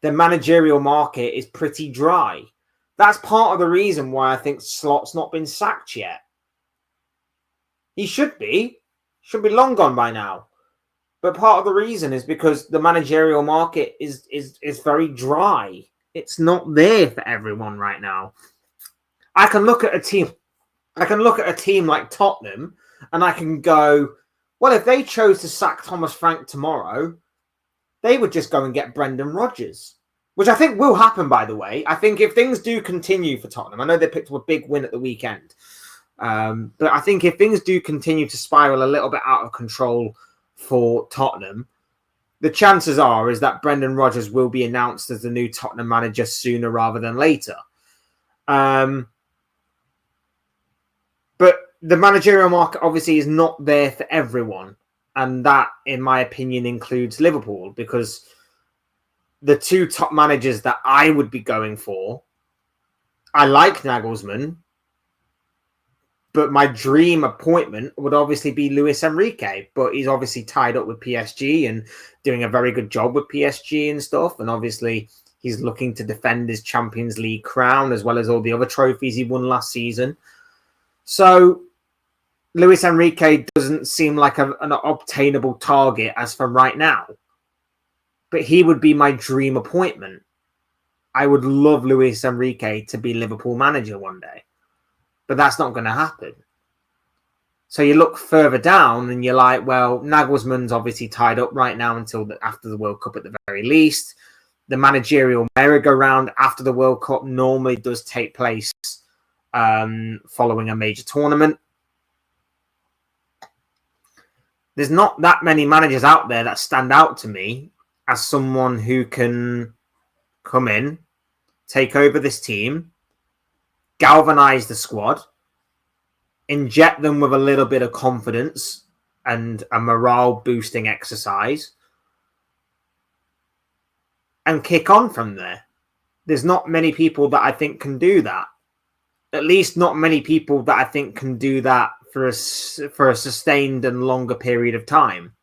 The managerial market is pretty dry. That's part of the reason why I think Slot's not been sacked yet. He should be. Should be long gone by now. But part of the reason is because the managerial market is very dry. It's not there for everyone right now. I can look at a team like Tottenham and I can go, well, if they chose to sack Thomas Frank tomorrow, they would just go and get Brendan Rodgers, which I think will happen, by the way. I think if things do continue for Tottenham, I know they picked up a big win at the weekend, but I think if things do continue to spiral a little bit out of control for Tottenham, the chances is that Brendan Rodgers will be announced as the new Tottenham manager sooner rather than later. But the managerial market obviously is not there for everyone. And that, in my opinion, includes Liverpool, because the two top managers that I would be going for, I like Nagelsmann, but my dream appointment would obviously be Luis Enrique. But he's obviously tied up with PSG and doing a very good job with PSG and stuff. And obviously he's looking to defend his Champions League crown as well as all the other trophies he won last season. So Luis Enrique doesn't seem like an obtainable target as for right now. But he would be my dream appointment. I would love Luis Enrique to be Liverpool manager one day. But that's not going to happen. So you look further down and you're like, well, Nagelsmann's obviously tied up right now until after the World Cup at the very least. The managerial merry-go-round after the World Cup normally does take place following a major tournament. there's not that many managers out there that stand out to me as someone who can come in, take over this team, galvanize the squad, inject them with a little bit of confidence and a morale boosting exercise, and kick on from there. There's not many people that I think can do that. At least not many people that I think can do that for a sustained and longer period of time.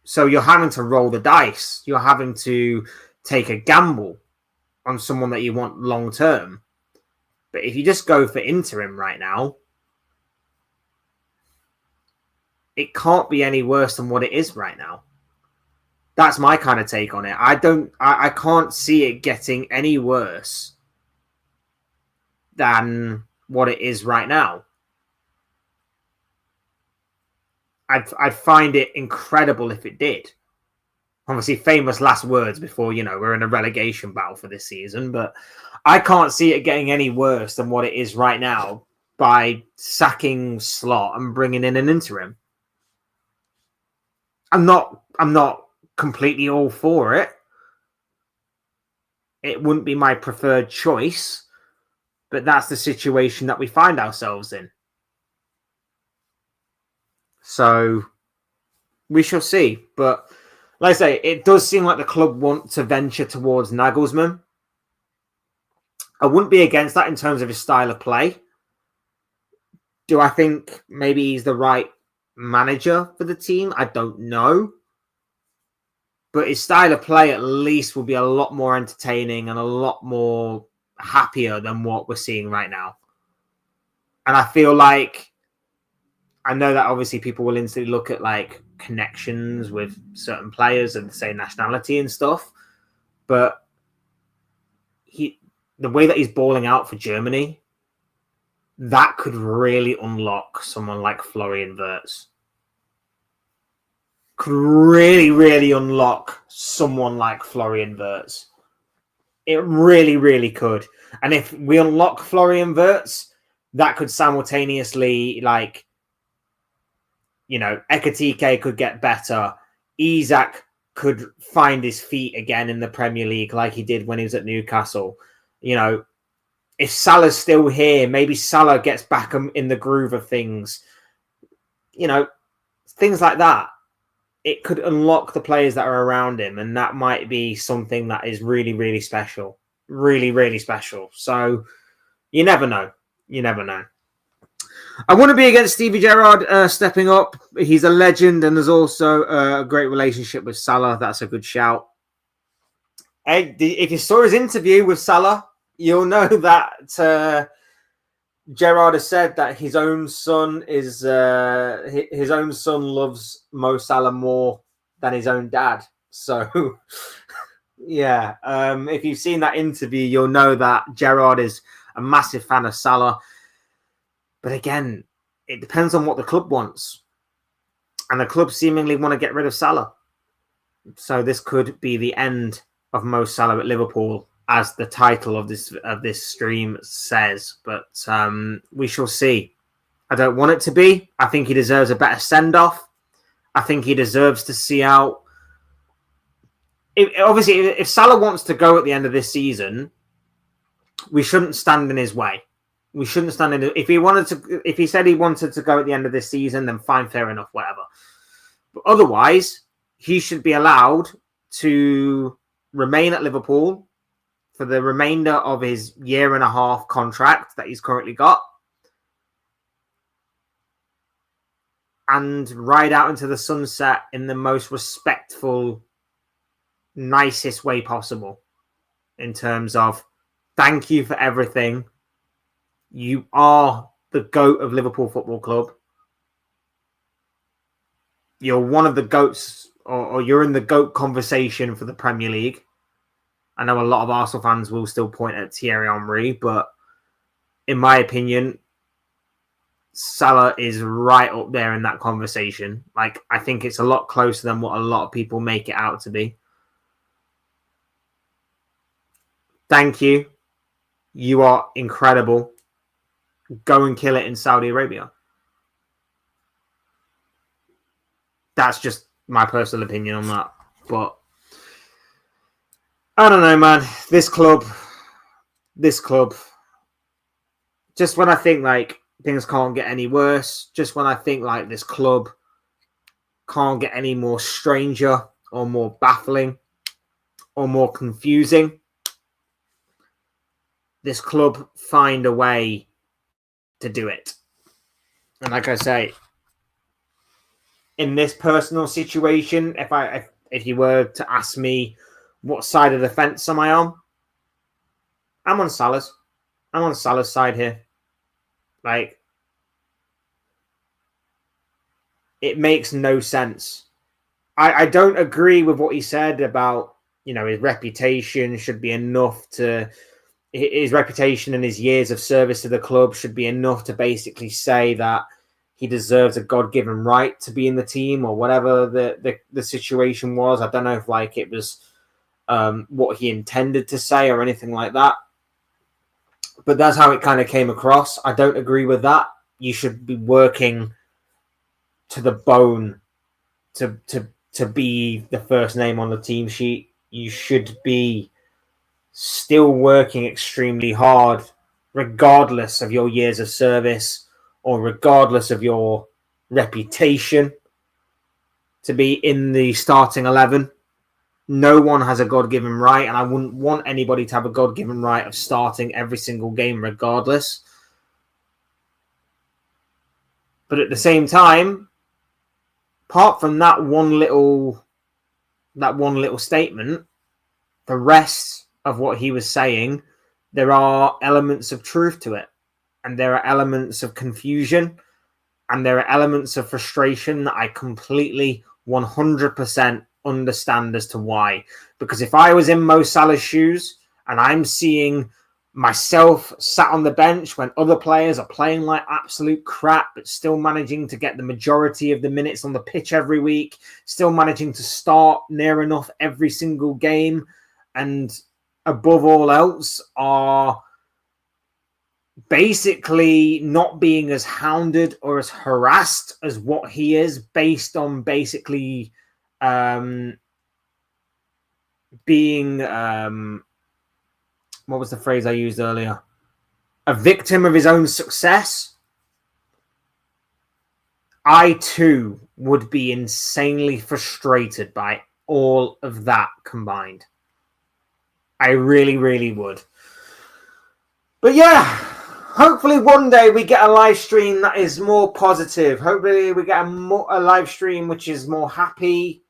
So you're having to roll the dice. You're having to take a gamble on someone that you want long term. But if you just go for interim right now, it can't be any worse than what it is right now. That's my kind of take on it. I can't see it getting any worse than what it is right now. I'd find it incredible if it did. Obviously, famous last words before, we're in a relegation battle for this season, but I can't see it getting any worse than what it is right now by sacking Slot and bringing in an interim. I'm not completely all for it. It wouldn't be my preferred choice, but that's the situation that we find ourselves in. So we shall see. But like I say, it does seem like the club want to venture towards Nagelsmann. I wouldn't be against that in terms of his style of play. Do I think maybe he's the right manager for the team? I don't know. But his style of play at least will be a lot more entertaining and a lot more happier than what we're seeing right now. And I feel like, I know that obviously people will instantly look at like connections with certain players and say nationality and stuff, but the way that he's balling out for Germany, that could really unlock someone like Florian Wirtz. Could really, really unlock someone like Florian Wirtz. It really, really could. And if we unlock Florian Wirtz, that could simultaneously, Ekitike could get better. Isak could find his feet again in the Premier League like he did when he was at Newcastle. If Salah's still here, maybe Salah gets back in the groove of things. Things like that. It could unlock the players that are around him, and that might be something that is really, really special. Really, really special. So you never know. You never know. I want to be against Stevie Gerrard stepping up. He's a legend, and there's also a great relationship with Salah. That's a good shout. If you saw his interview with Salah, you'll know that Gerrard has said that his own son loves Mo Salah more than his own dad. So, yeah, if you've seen that interview, you'll know that Gerrard is a massive fan of Salah. But again, it depends on what the club wants. And the club seemingly want to get rid of Salah. So this could be the end of Mo Salah at Liverpool, as the title of this stream says. But we shall see. I don't want it to be. I think he deserves a better send-off. I think he deserves to see out. Obviously, if Salah wants to go at the end of this season, we shouldn't stand in his way. We shouldn't stand in. If he said he wanted to go at the end of this season, then fine, fair enough, whatever. But otherwise, he should be allowed to remain at Liverpool for the remainder of his 1.5-year contract that he's currently got, and ride out into the sunset in the most respectful, nicest way possible, in terms of thank you for everything. You are the GOAT of Liverpool Football Club. You're one of the GOATs, or you're in the GOAT conversation for the Premier League. I know a lot of Arsenal fans will still point at Thierry Henry, but in my opinion, Salah is right up there in that conversation. I think it's a lot closer than what a lot of people make it out to be. Thank you. You are incredible. Go and kill it in Saudi Arabia. That's just my personal opinion on that. But I don't know, man. This club, just when I think like things can't get any worse, just when I think like this club can't get any more stranger or more baffling or more confusing, this club find a way to do it. And like I say, in this personal situation, if you were to ask me what side of the fence am I on, I'm on Salah's. I'm on Salah's side here. Like, it makes no sense. I don't agree with what he said about, his reputation should be enough to... His reputation and his years of service to the club should be enough to basically say that he deserves a God-given right to be in the team, or whatever the situation was. I don't know if like it was what he intended to say or anything like that. But that's how it kind of came across. I don't agree with that. You should be working to the bone to be the first name on the team sheet. You should be still working extremely hard, regardless of your years of service or regardless of your reputation, to be in the starting 11. No one has a God-given right, and I wouldn't want anybody to have a God-given right of starting every single game regardless. But at the same time, apart from that one little statement, the rest of what he was saying, there are elements of truth to it, and there are elements of confusion, and there are elements of frustration that I completely 100% understand as to why. Because if I was in Mo Salah's shoes and I'm seeing myself sat on the bench when other players are playing like absolute crap but still managing to get the majority of the minutes on the pitch every week, still managing to start near enough every single game, and above all else are basically not being as hounded or as harassed as what he is, based on basically being what was the phrase I used earlier? A victim of his own success. I too would be insanely frustrated by all of that combined. I really, really would. But yeah, hopefully one day we get a live stream that is more positive. Hopefully we get a live stream which is more happy.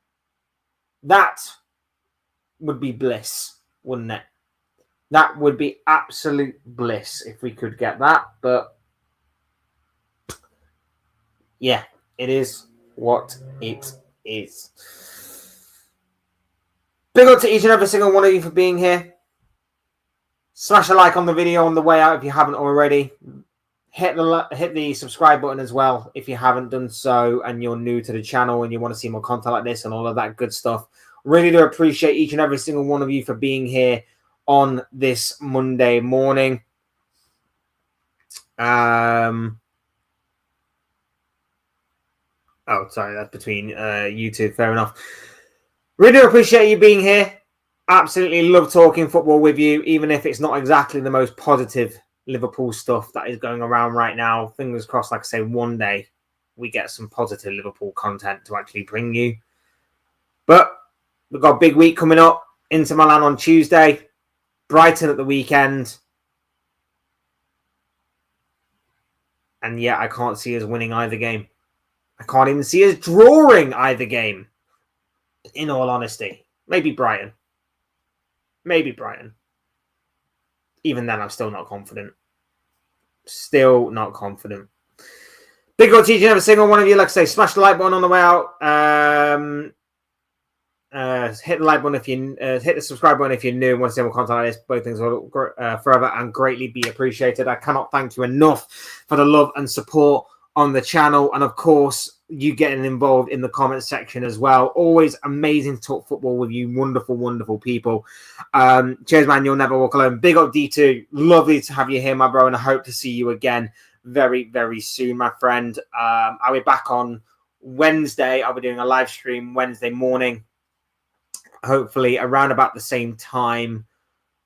That would be bliss, wouldn't it? That would be absolute bliss if we could get that. But yeah, it is what it is. Big up to each and every single one of you for being here. Smash a like on the video on the way out if you haven't already. Hit the subscribe button as well if you haven't done so and you're new to the channel and you want to see more content like this and all of that good stuff. Really do appreciate each and every single one of you for being here on this Monday morning. Oh, sorry, that's between you two. Fair enough. Really do appreciate you being here. Absolutely love talking football with you, even if it's not exactly the most positive Liverpool stuff that is going around right now. Fingers crossed, like I say, one day we get some positive Liverpool content to actually bring you. But we've got a big week coming up. Inter Milan on Tuesday. Brighton at the weekend. And yet I can't see us winning either game. I can't even see us drawing either game. In all honesty. Maybe Brighton. Even then, I'm still not confident. Still not confident. Big up to each and every single one of you. Like I say, smash the like button on the way out. Hit the like button if you hit the subscribe button if you're new and want to see more content like this. Both things will forever and greatly be appreciated. I cannot thank you enough for the love and support on the channel, and of course you getting involved in the comment section as well. Always amazing to talk football with you wonderful, wonderful people. Cheers, man. You'll never walk alone. Big up D2. Lovely to have you here, my bro, and I hope to see you again very, very soon, my friend. I'll be back on Wednesday, I'll be doing a live stream Wednesday morning, hopefully around about the same time,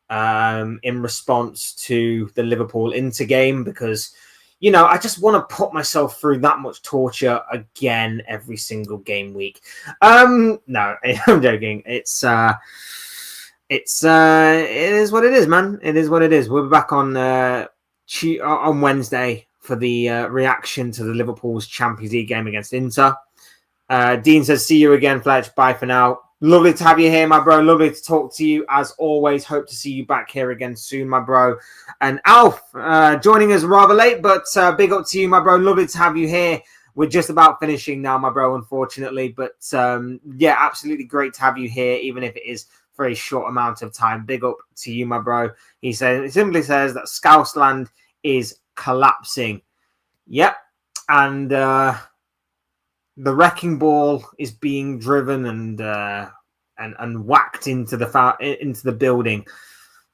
in response to the Liverpool Inter game, because, you know, I just want to put myself through that much torture again every single game week. No, I'm joking. It is what it is, man. It is what it is. We'll be back on Wednesday for the reaction to the Liverpool's Champions League game against Inter. Dean says, see you again, Fletch. Bye for now. Lovely to have you here, my bro. Lovely to talk to you as always. Hope to see you back here again soon, my bro. And Alf, joining us rather late, but big up to you, my bro. Lovely to have you here. We're just about finishing now, my bro, unfortunately. But yeah, absolutely great to have you here, even if it is for a short amount of time. Big up to you, my bro. He simply says that Scousland is collapsing. Yep. And the wrecking ball is being driven and whacked into the building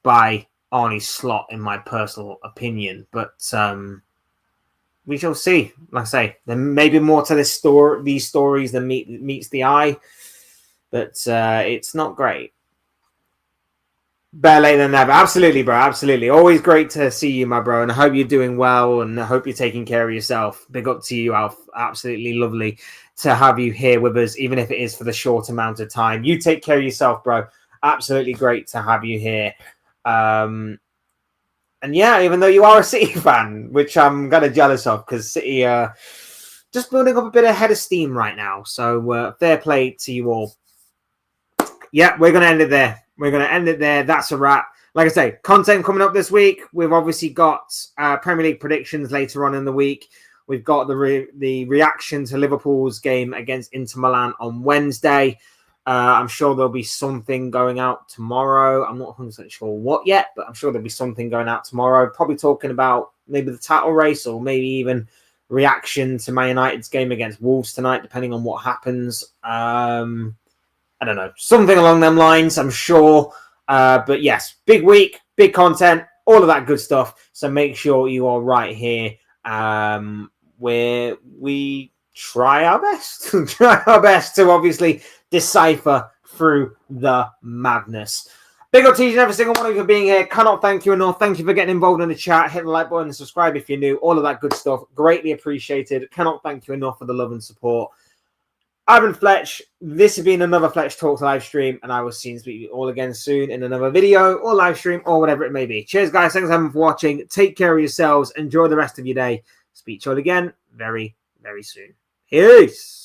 by Arne Slot, in my personal opinion. But we shall see. Like I say, there may be more to these stories than meets the eye, but it's not great. Better late than never. Absolutely, bro. Absolutely. Always great to see you, my bro. And I hope you're doing well, and I hope you're taking care of yourself. Big up to you, Alf. Absolutely lovely to have you here with us, even if it is for the short amount of time. You take care of yourself, bro. Absolutely great to have you here. And yeah, even though you are a City fan, which I'm kind of jealous of, because City just building up a bit of head of steam right now. So fair play to you all. Yeah, we're going to end it there. We're going to end it there. That's a wrap. Like I say, content coming up this week. We've obviously got Premier League predictions later on in the week. We've got the reaction to Liverpool's game against Inter Milan on Wednesday. I'm sure there'll be something going out tomorrow. I'm not 100% sure what yet, but I'm sure there'll be something going out tomorrow. Probably talking about maybe the title race, or maybe even reaction to Man United's game against Wolves tonight, depending on what happens. I don't know, something along them lines, I'm sure. But yes, big week, big content, all of that good stuff. So make sure you are right here, where we try our best to obviously decipher through the madness. Big up to each and every single one of you for being here. Cannot thank you enough. Thank you for getting involved in the chat. Hit the like button and subscribe if you're new. All of that good stuff. Greatly appreciated. Cannot thank you enough for the love and support. I've been Fletch. This has been another Fletch Talks live stream, and I will see you all again soon in another video or live stream or whatever it may be. Cheers, guys. Thanks for watching. Take care of yourselves. Enjoy the rest of your day. Speak to you all again very, very soon. Peace.